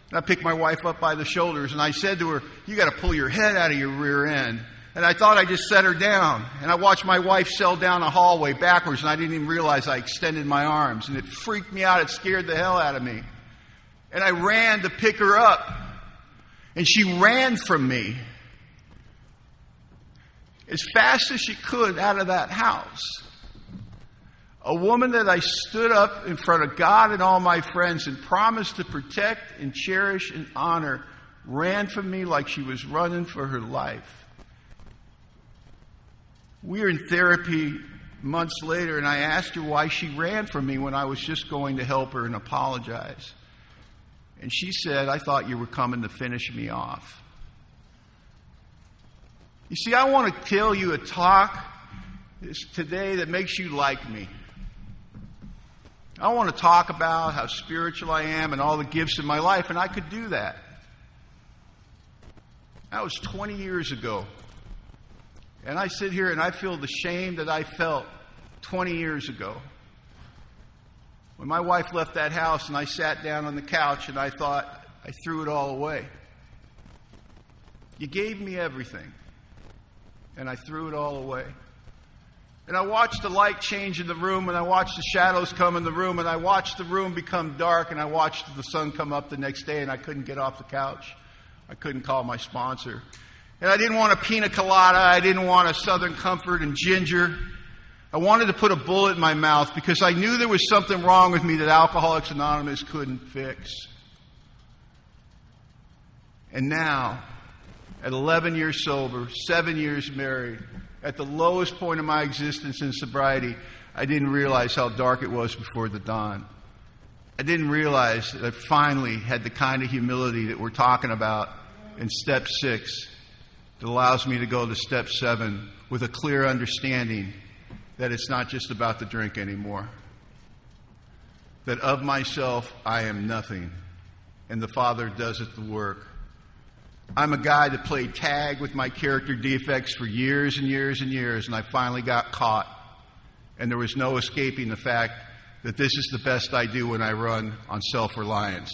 And I picked my wife up by the shoulders, and I said to her, you got to pull your head out of your rear end. And I thought I just set her down. And I watched my wife sail down a hallway backwards, and I didn't even realize I extended my arms. And it freaked me out. It scared the hell out of me. And I ran to pick her up, and she ran from me as fast as she could out of that house. A woman that I stood up in front of God and all my friends and promised to protect and cherish and honor ran from me like she was running for her life. We were in therapy months later, and I asked her why she ran from me when I was just going to help her and apologize. And she said, I thought you were coming to finish me off. You see, I want to tell you a talk today that makes you like me. I want to talk about how spiritual I am and all the gifts in my life, and I could do that. That was 20 years ago. And I sit here and I feel the shame that I felt 20 years ago. When my wife left that house and I sat down on the couch and I thought, I threw it all away. You gave me everything. And I threw it all away. And I watched the light change in the room, and I watched the shadows come in the room, and I watched the room become dark, and I watched the sun come up the next day, and I couldn't get off the couch. I couldn't call my sponsor. And I didn't want a pina colada. I didn't want a Southern Comfort and ginger. I wanted to put a bullet in my mouth because I knew there was something wrong with me that Alcoholics Anonymous couldn't fix. And now, at 11 years sober, 7 years married, at the lowest point of my existence in sobriety, I didn't realize how dark it was before the dawn. I didn't realize that I finally had the kind of humility that we're talking about in step 6 that allows me to go to step 7 with a clear understanding that it's not just about the drink anymore. That of myself, I am nothing, and the Father does it the work. I'm a guy that played tag with my character defects for years and years and years, and I finally got caught. And there was no escaping the fact that this is the best I do when I run on self-reliance.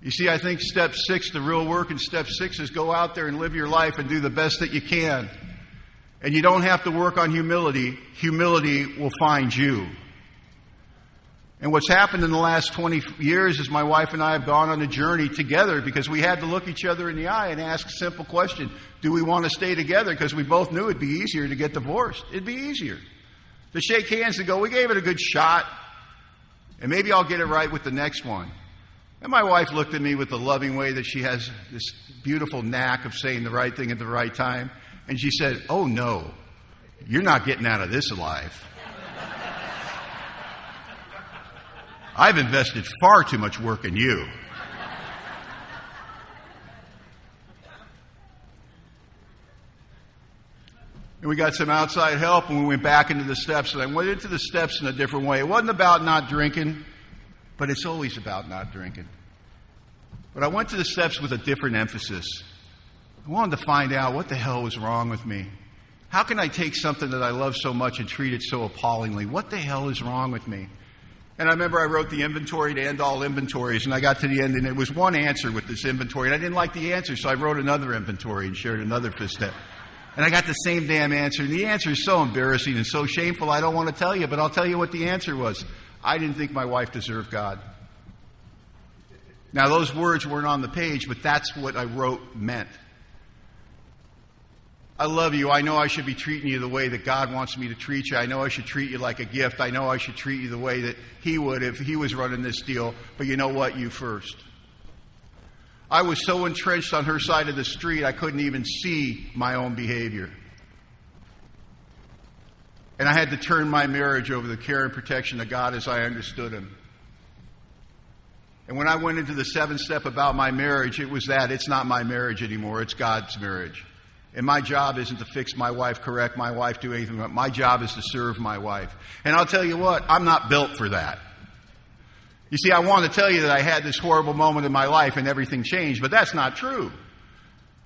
You see, I think step 6, the real work in step 6 is go out there and live your life and do the best that you can. And you don't have to work on humility. Humility will find you. And what's happened in the last 20 years is my wife and I have gone on a journey together because we had to look each other in the eye and ask a simple question. Do we want to stay together? Because we both knew it'd be easier to get divorced. It'd be easier to shake hands and go, we gave it a good shot, and maybe I'll get it right with the next one. And my wife looked at me with the loving way that she has this beautiful knack of saying the right thing at the right time. And she said, oh no, you're not getting out of this alive. I've invested far too much work in you. And we got some outside help, and we went back into the steps. And I went into the steps in a different way. It wasn't about not drinking, but it's always about not drinking. But I went to the steps with a different emphasis. I wanted to find out what the hell was wrong with me. How can I take something that I love so much and treat it so appallingly? What the hell is wrong with me? And I remember I wrote the inventory to end all inventories, and I got to the end, and there was one answer with this inventory, and I didn't like the answer, so I wrote another inventory and shared another fifth step. And I got the same damn answer, and the answer is so embarrassing and so shameful, I don't want to tell you, but I'll tell you what the answer was. I didn't think my wife deserved God. Now, those words weren't on the page, but that's what I wrote meant. I love you. I know I should be treating you the way that God wants me to treat you. I know I should treat you like a gift. I know I should treat you the way that He would if He was running this deal. But you know what? You first. I was so entrenched on her side of the street, I couldn't even see my own behavior. And I had to turn my marriage over the care and protection of God as I understood Him. And when I went into the 7th step about my marriage, it was that. It's not my marriage anymore. It's God's marriage. And my job isn't to fix my wife, correct my wife, do anything. My job is to serve my wife. And I'll tell you what, I'm not built for that. You see, I want to tell you that I had this horrible moment in my life and everything changed, but that's not true.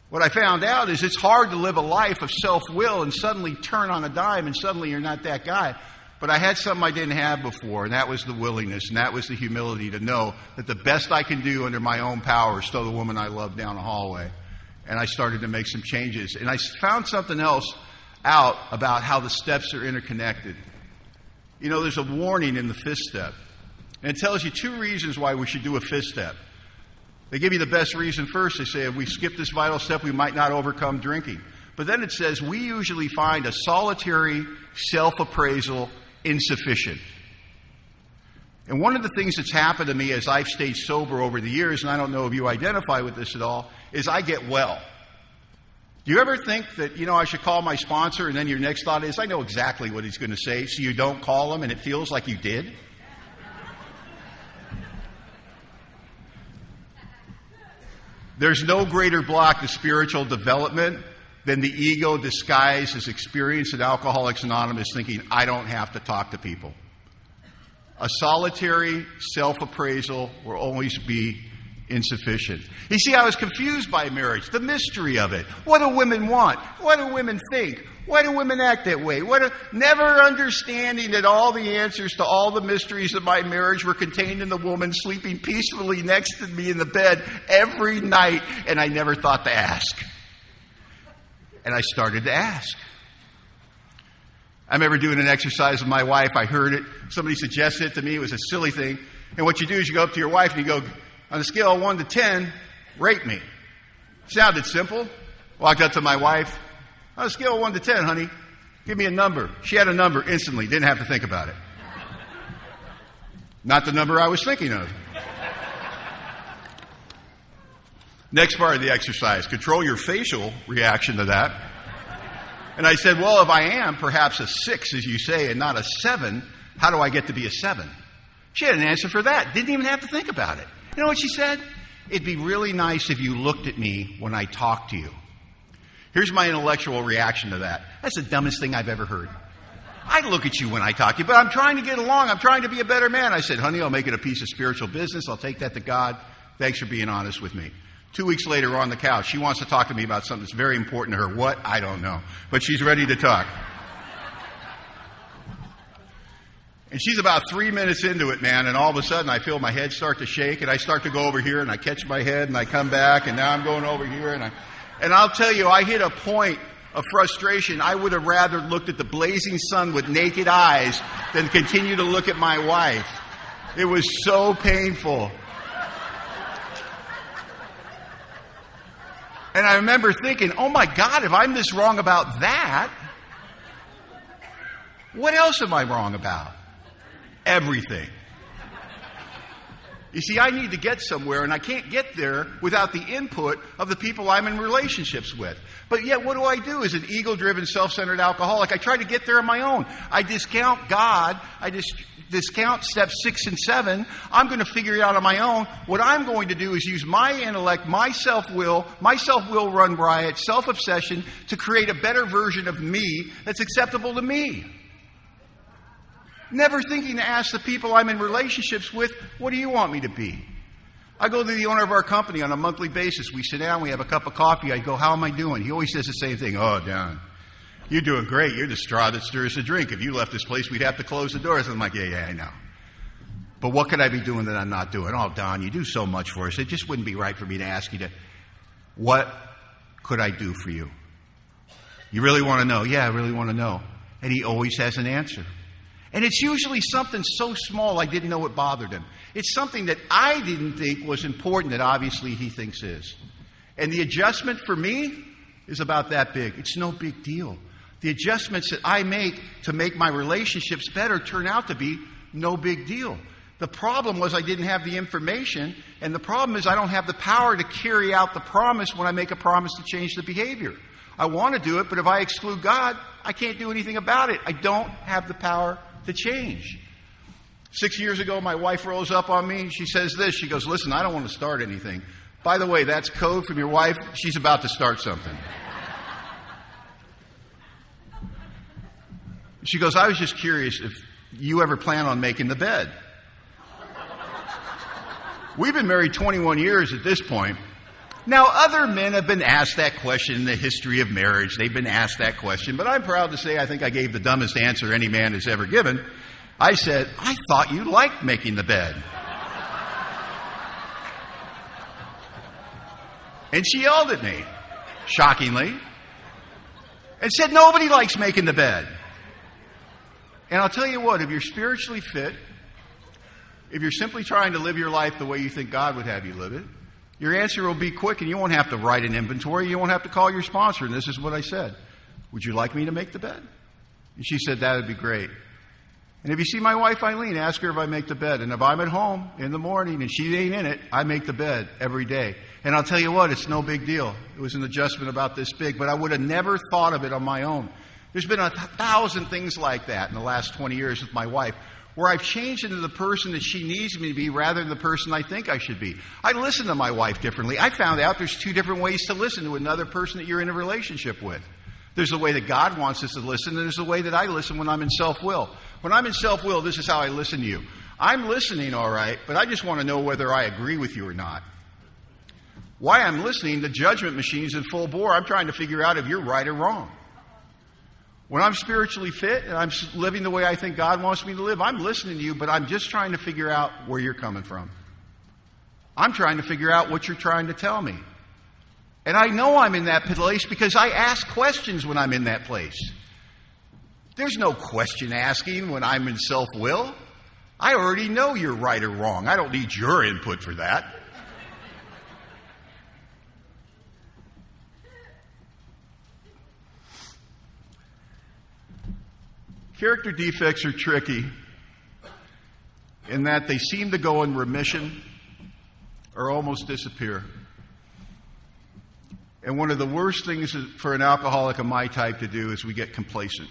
What I found out is it's hard to live a life of self-will and suddenly turn on a dime and suddenly you're not that guy. But I had something I didn't have before, and that was the willingness, and that was the humility to know that the best I can do under my own power is throw the woman I love down the hallway. And I started to make some changes. And I found something else out about how the steps are interconnected. You know, there's a warning in the 5th step. And it tells you 2 reasons why we should do a 5th step. They give you the best reason first. They say if we skip this vital step, we might not overcome drinking. But then it says we usually find a solitary self-appraisal insufficient. And one of the things that's happened to me as I've stayed sober over the years, and I don't know if you identify with this at all, is I get well. Do you ever think that, I should call my sponsor, and then your next thought is, I know exactly what he's going to say, so you don't call him and it feels like you did? There's no greater block to spiritual development than the ego disguised as experience in Alcoholics Anonymous thinking, I don't have to talk to people. A solitary self-appraisal will always be insufficient. You see, I was confused by marriage, the mystery of it. What do women want? What do women think? Why do women act that way? Never understanding that all the answers to all the mysteries of my marriage were contained in the woman sleeping peacefully next to me in the bed every night, and I never thought to ask. And I started to ask. I remember doing an exercise with my wife. I heard it. Somebody suggested it to me. It was a silly thing. And what you do is you go up to your wife and you go, on a scale of 1 to 10, rate me. Sounded simple. Walked up to my wife. On a scale of 1 to 10, honey, give me a number. She had a number instantly. Didn't have to think about it. Not the number I was thinking of. Next part of the exercise, control your facial reaction to that. And I said, well, if I am perhaps a 6, as you say, and not a 7, how do I get to be a 7? She had an answer for that. Didn't even have to think about it. You know what she said? It'd be really nice if you looked at me when I talked to you. Here's my intellectual reaction to that. That's the dumbest thing I've ever heard. I look at you when I talk to you, but I'm trying to get along. I'm trying to be a better man. I said, honey, I'll make it a piece of spiritual business. I'll take that to God. Thanks for being honest with me. 2 weeks later, we're on the couch. She wants to talk to me about something that's very important to her. What? I don't know. But she's ready to talk. And she's about 3 minutes into it, man, and all of a sudden I feel my head start to shake, and I start to go over here, and I catch my head, and I come back, and now I'm going over here, and I'll tell you, I hit a point of frustration. I would have rather looked at the blazing sun with naked eyes than continue to look at my wife. It was so painful. And I remember thinking, oh my God, if I'm this wrong about that, what else am I wrong about? Everything. You see, I need to get somewhere, and I can't get there without the input of the people I'm in relationships with. But yet, what do I do as an ego-driven, self-centered alcoholic? I try to get there on my own. I discount God. I discount steps 6 and 7. I'm going to figure it out on my own. What I'm going to do is use my intellect, my self-will run riot, self-obsession to create a better version of me that's acceptable to me. Never thinking to ask the people I'm in relationships with, what do you want me to be? I go to the owner of our company on a monthly basis. We sit down, we have a cup of coffee. I go, how am I doing? He always says the same thing. Oh, Don, you're doing great. You're the straw that stirs the drink. If you left this place, we'd have to close the doors. I'm like, yeah, I know. But what could I be doing that I'm not doing? Oh, Don, you do so much for us. It just wouldn't be right for me to ask you to, what could I do for you? You really want to know? Yeah, I really want to know. And he always has an answer. And it's usually something so small I didn't know it bothered him. It's something that I didn't think was important that obviously he thinks is. And the adjustment for me is about that big. It's no big deal. The adjustments that I make to make my relationships better turn out to be no big deal. The problem was I didn't have the information, and the problem is I don't have the power to carry out the promise when I make a promise to change the behavior. I want to do it, but if I exclude God, I can't do anything about it. I don't have the power to change. 6 years ago, my wife rolls up on me. She says this. She goes, listen, I don't want to start anything. By the way, that's code from your wife. She's about to start something. She goes, I was just curious if you ever plan on making the bed. We've been married 21 years at this point. Now, other men have been asked that question in the history of marriage. They've been asked that question. But I'm proud to say I think I gave the dumbest answer any man has ever given. I said, I thought you liked making the bed. And she yelled at me, shockingly, and said, nobody likes making the bed. And I'll tell you what, if you're spiritually fit, if you're simply trying to live your life the way you think God would have you live it, your answer will be quick, and you won't have to write an inventory. You won't have to call your sponsor. And this is what I said. Would you like me to make the bed? And she said, that would be great. And if you see my wife, Eileen, ask her if I make the bed. And if I'm at home in the morning and she ain't in it, I make the bed every day. And I'll tell you what, it's no big deal. It was an adjustment about this big, but I would have never thought of it on my own. There's been 1,000 things like that in the last 20 years with my wife, where I've changed into the person that she needs me to be rather than the person I think I should be. I listen to my wife differently. I found out there's 2 different ways to listen to another person that you're in a relationship with. There's the way that God wants us to listen, and there's the way that I listen when I'm in self-will. When I'm in self-will, this is how I listen to you. I'm listening, all right, but I just want to know whether I agree with you or not. Why I'm listening, the judgment machine's in full bore. I'm trying to figure out if you're right or wrong. When I'm spiritually fit and I'm living the way I think God wants me to live, I'm listening to you, but I'm just trying to figure out where you're coming from. I'm trying to figure out what you're trying to tell me. And I know I'm in that place because I ask questions when I'm in that place. There's no question asking when I'm in self-will. I already know you're right or wrong. I don't need your input for that. Character defects are tricky in that they seem to go in remission or almost disappear. And one of the worst things for an alcoholic of my type to do is we get complacent.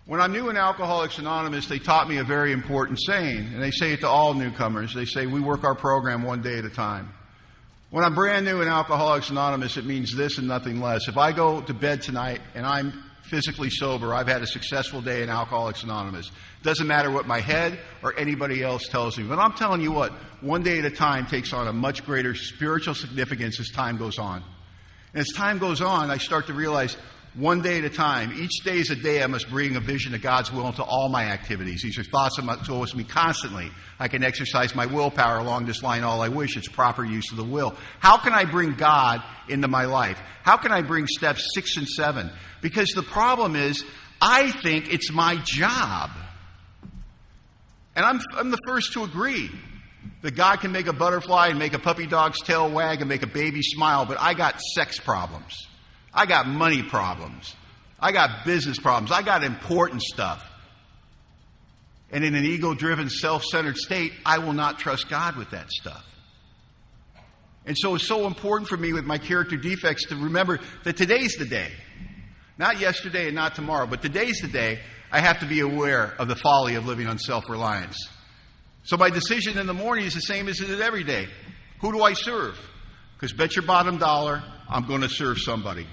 When I'm new in Alcoholics Anonymous, they taught me a very important saying, and they say it to all newcomers. They say, we work our program one day at a time. When I'm brand new in Alcoholics Anonymous, it means this and nothing less. If I go to bed tonight and I'm physically sober, I've had a successful day in Alcoholics Anonymous. It doesn't matter what my head or anybody else tells me. But I'm telling you what, one day at a time takes on a much greater spiritual significance as time goes on. And as time goes on, I start to realize one day at a time, each day is a day I must bring a vision of God's will into all my activities. These are thoughts that must go with me constantly. I can exercise my willpower along this line all I wish. It's proper use of the will. How can I bring God into my life? How can I bring steps 6 and 7? Because the problem is, I think it's my job. And I'm the first to agree that God can make a butterfly and make a puppy dog's tail wag and make a baby smile, but I got sex problems. I got money problems. I got business problems. I got important stuff. And in an ego-driven, self-centered state, I will not trust God with that stuff. And so it's so important for me with my character defects to remember that today's the day. Not yesterday and not tomorrow, but today's the day I have to be aware of the folly of living on self-reliance. So my decision in the morning is the same as it is every day. Who do I serve? Because bet your bottom dollar, I'm going to serve somebody.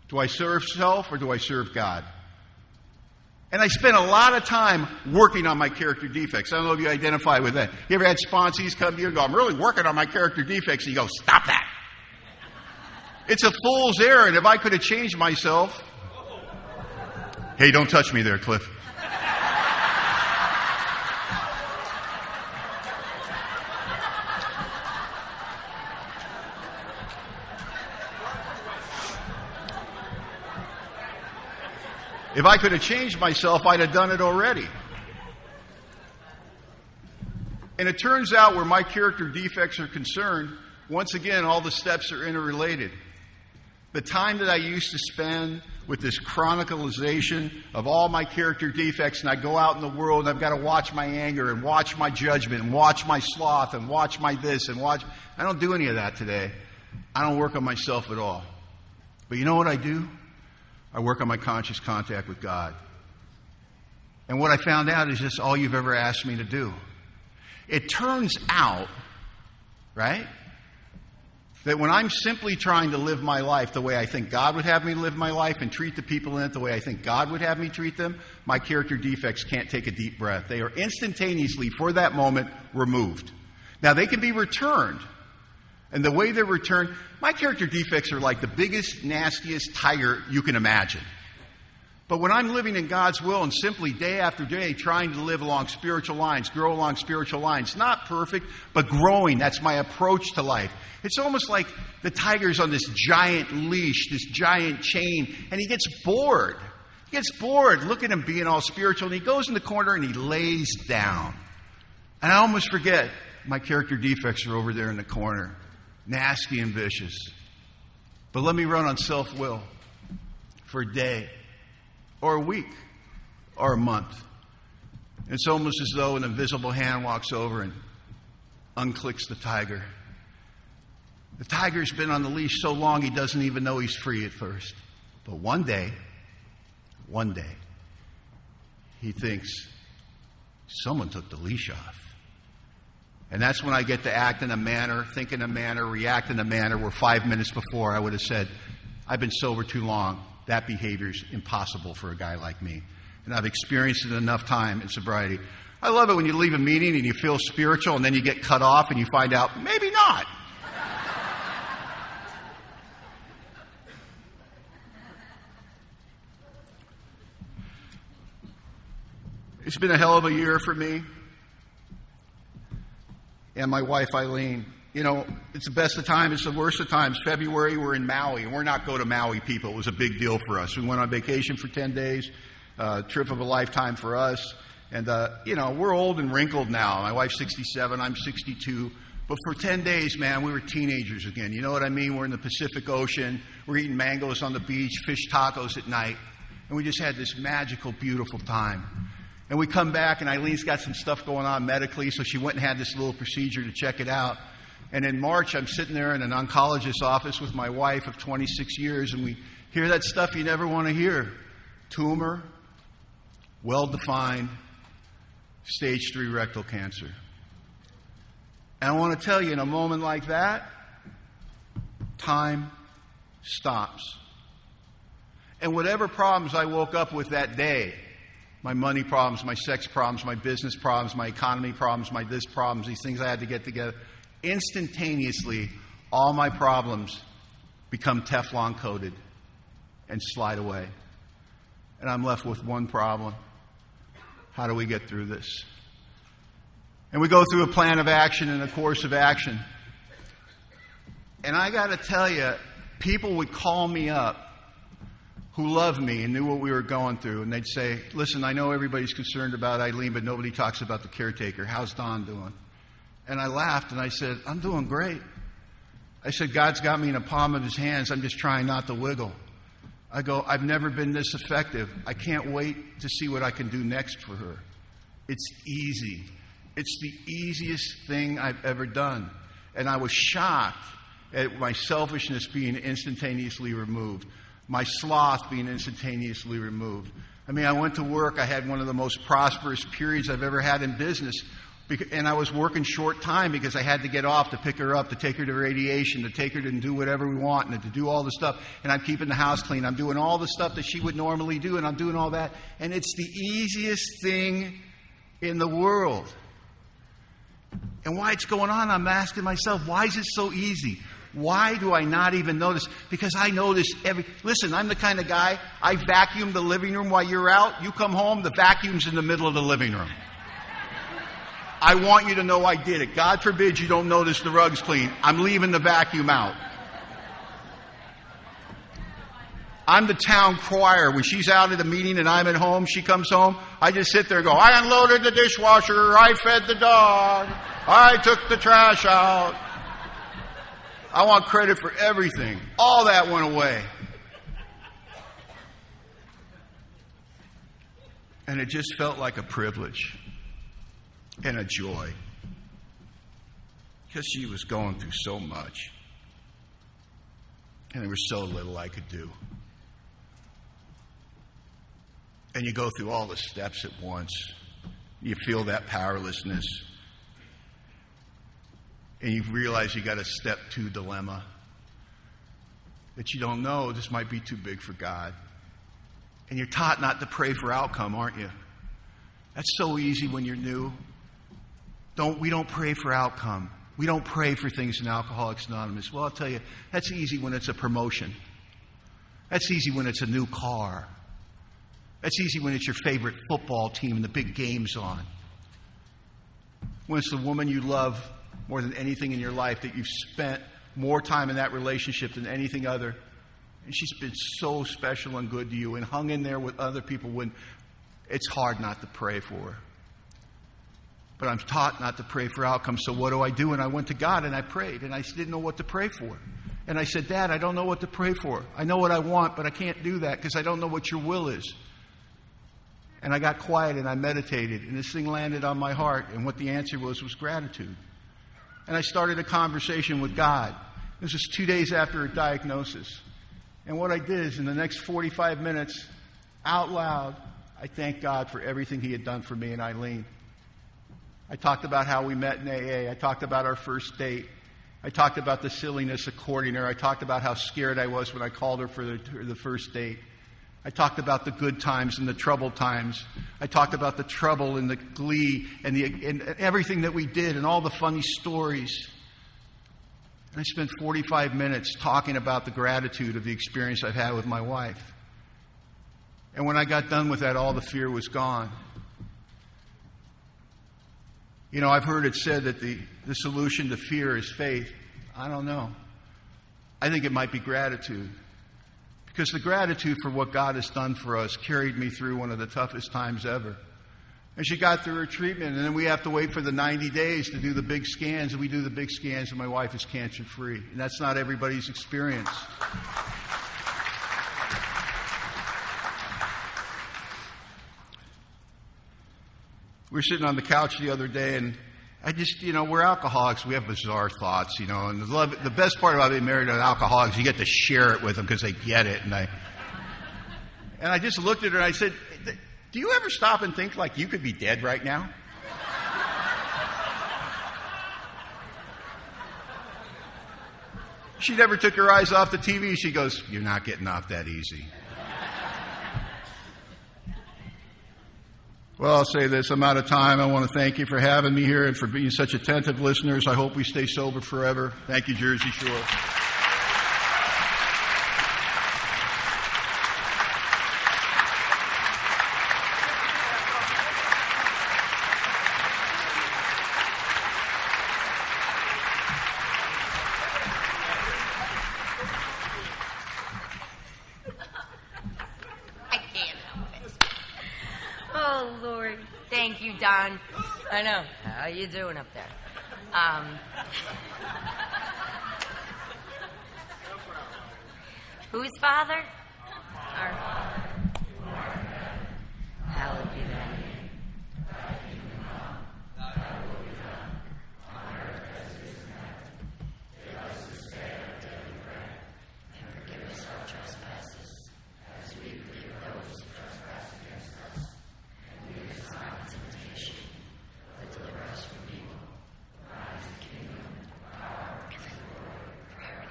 Do I serve self or do I serve God? And I spend a lot of time working on my character defects. I don't know if you identify with that. You ever had sponsees come to you and go, I'm really working on my character defects. And you go, stop that. It's a fool's errand. If I could have changed myself. Hey, don't touch me there, Cliff. If I could have changed myself, I'd have done it already. And it turns out where my character defects are concerned, once again, all the steps are interrelated. The time that I used to spend with this chronicalization of all my character defects, and I go out in the world and I've got to watch my anger and watch my judgment and watch my sloth and watch my this and watch. I don't do any of that today. I don't work on myself at all. But you know what I do? I work on my conscious contact with God. And what I found out is just all you've ever asked me to do. It turns out, right, that when I'm simply trying to live my life the way I think God would have me live my life and treat the people in it the way I think God would have me treat them, my character defects can't take a deep breath. They are instantaneously, for that moment, removed. Now, they can be returned. And the way they're returned, my character defects are like the biggest, nastiest tiger you can imagine. But when I'm living in God's will and simply day after day trying to live along spiritual lines, grow along spiritual lines, not perfect, but growing, that's my approach to life. It's almost like the tiger's on this giant leash, this giant chain, and he gets bored. He gets bored. Look at him being all spiritual, and he goes in the corner and he lays down. And I almost forget my character defects are over there in the corner. Nasty and vicious. But let me run on self-will for a day or a week or a month. It's almost as though an invisible hand walks over and unclicks the tiger. The tiger's been on the leash so long he doesn't even know he's free at first. But one day, he thinks, someone took the leash off. And that's when I get to act in a manner, think in a manner, react in a manner where 5 minutes before I would have said, I've been sober too long. That behavior's impossible for a guy like me. And I've experienced it enough time in sobriety. I love it when you leave a meeting and you feel spiritual and then you get cut off and you find out, maybe not. It's been a hell of a year for me. And my wife, Eileen. You know, it's the best of times, it's the worst of times. February, we're in Maui, and we're not go to Maui people. It was a big deal for us. We went on vacation for 10 days, trip of a lifetime for us. And, we're old and wrinkled now. My wife's 67, I'm 62. But for 10 days, man, we were teenagers again. You know what I mean? We're in the Pacific Ocean. We're eating mangoes on the beach, fish tacos at night. And we just had this magical, beautiful time. And we come back, and Eileen's got some stuff going on medically, so she went and had this little procedure to check it out. And in March, I'm sitting there in an oncologist's office with my wife of 26 years, and we hear that stuff you never want to hear. Tumor, well-defined stage 3 rectal cancer. And I want to tell you, in a moment like that, time stops. And whatever problems I woke up with that day, my money problems, my sex problems, my business problems, my economy problems, my this problems, these things I had to get together, instantaneously, all my problems become Teflon coated and slide away. And I'm left with one problem. How do we get through this? And we go through a plan of action and a course of action. And I got to tell you, people would call me up who loved me and knew what we were going through. And they'd say, listen, I know everybody's concerned about Eileen, but nobody talks about the caretaker. How's Don doing? And I laughed and I said, I'm doing great. I said, God's got me in the palm of his hands. I'm just trying not to wiggle. I go, I've never been this effective. I can't wait to see what I can do next for her. It's easy. It's the easiest thing I've ever done. And I was shocked at my selfishness being instantaneously removed, my sloth being instantaneously removed. I mean, I went to work. I had one of the most prosperous periods I've ever had in business. And I was working short time because I had to get off to pick her up, to take her to radiation, to take her to do whatever we want, and to do all the stuff. And I'm keeping the house clean. I'm doing all the stuff that she would normally do, and I'm doing all that. And it's the easiest thing in the world. And why it's going on, I'm asking myself, why is it so easy? Why do I not even notice? Because I notice listen, I'm the kind of guy, I vacuum the living room while you're out. You come home, the vacuum's in the middle of the living room. I want you to know I did it. God forbid you don't notice the rug's clean. I'm leaving the vacuum out. I'm the town crier. When she's out at a meeting and I'm at home, she comes home, I just sit there and go, I unloaded the dishwasher, I fed the dog, I took the trash out. I want credit for everything. All that went away. And it just felt like a privilege and a joy. Because she was going through so much. And there was so little I could do. And you go through all the steps at once. You feel that powerlessness. And you realize you got a step 2 dilemma. That you don't know, this might be too big for God. And you're taught not to pray for outcome, aren't you? That's so easy when you're new. We don't pray for outcome. We don't pray for things in Alcoholics Anonymous. Well, I'll tell you, that's easy when it's a promotion. That's easy when it's a new car. That's easy when it's your favorite football team and the big game's on. When it's the woman you love more than anything in your life, that you've spent more time in that relationship than anything other. And she's been so special and good to you and hung in there with other people when it's hard not to pray for her. But I'm taught not to pray for outcomes, so what do? And I went to God and I prayed, and I didn't know what to pray for. And I said, Dad, I don't know what to pray for. I know what I want, but I can't do that because I don't know what your will is. And I got quiet and I meditated, and this thing landed on my heart, and what the answer was gratitude. And I started a conversation with God. This was 2 days after her diagnosis. And what I did is, in the next 45 minutes, out loud, I thanked God for everything He had done for me and Eileen. I talked about how we met in AA. I talked about our first date. I talked about the silliness of courting her. I talked about how scared I was when I called her for the first date. I talked about the good times and the troubled times. I talked about the trouble and the glee and everything that we did and all the funny stories. And I spent 45 minutes talking about the gratitude of the experience I've had with my wife. And when I got done with that, all the fear was gone. You know, I've heard it said that the solution to fear is faith. I don't know. I think it might be gratitude. Because the gratitude for what God has done for us carried me through one of the toughest times ever. And she got through her treatment, and then we have to wait for the 90 days to do the big scans, and we do the big scans, and my wife is cancer-free. And that's not everybody's experience. We were sitting on the couch the other day, and I just, we're alcoholics. We have bizarre thoughts, and the best part about being married to an alcoholic is you get to share it with them because they get it. And I just looked at her and I said, Do you ever stop and think like you could be dead right now? She never took her eyes off the TV. She goes, "You're not getting off that easy." Well, I'll say this. I'm out of time. I want to thank you for having me here and for being such attentive listeners. I hope we stay sober forever. Thank you, Jersey Shore. Oh, Lord. Thank you, Don. I know. How you doing up there? Whose father? Our Father. Hallowed be thy name. Thy kingdom come. Thy will be done. On earth as it is in heaven. Give us this day our daily bread. And forgive us our trespasses, as we forgive those who trespass against us. And lead us not into temptation, but deliver us from evil. Thine is the kingdom, the power, and the glory forever.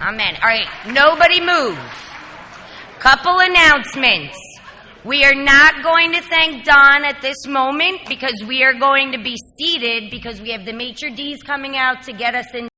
Amen. All right, nobody move. Couple announcements. We are not going to thank Don at this moment because we are going to be seated because we have the maitre d's coming out to get us in.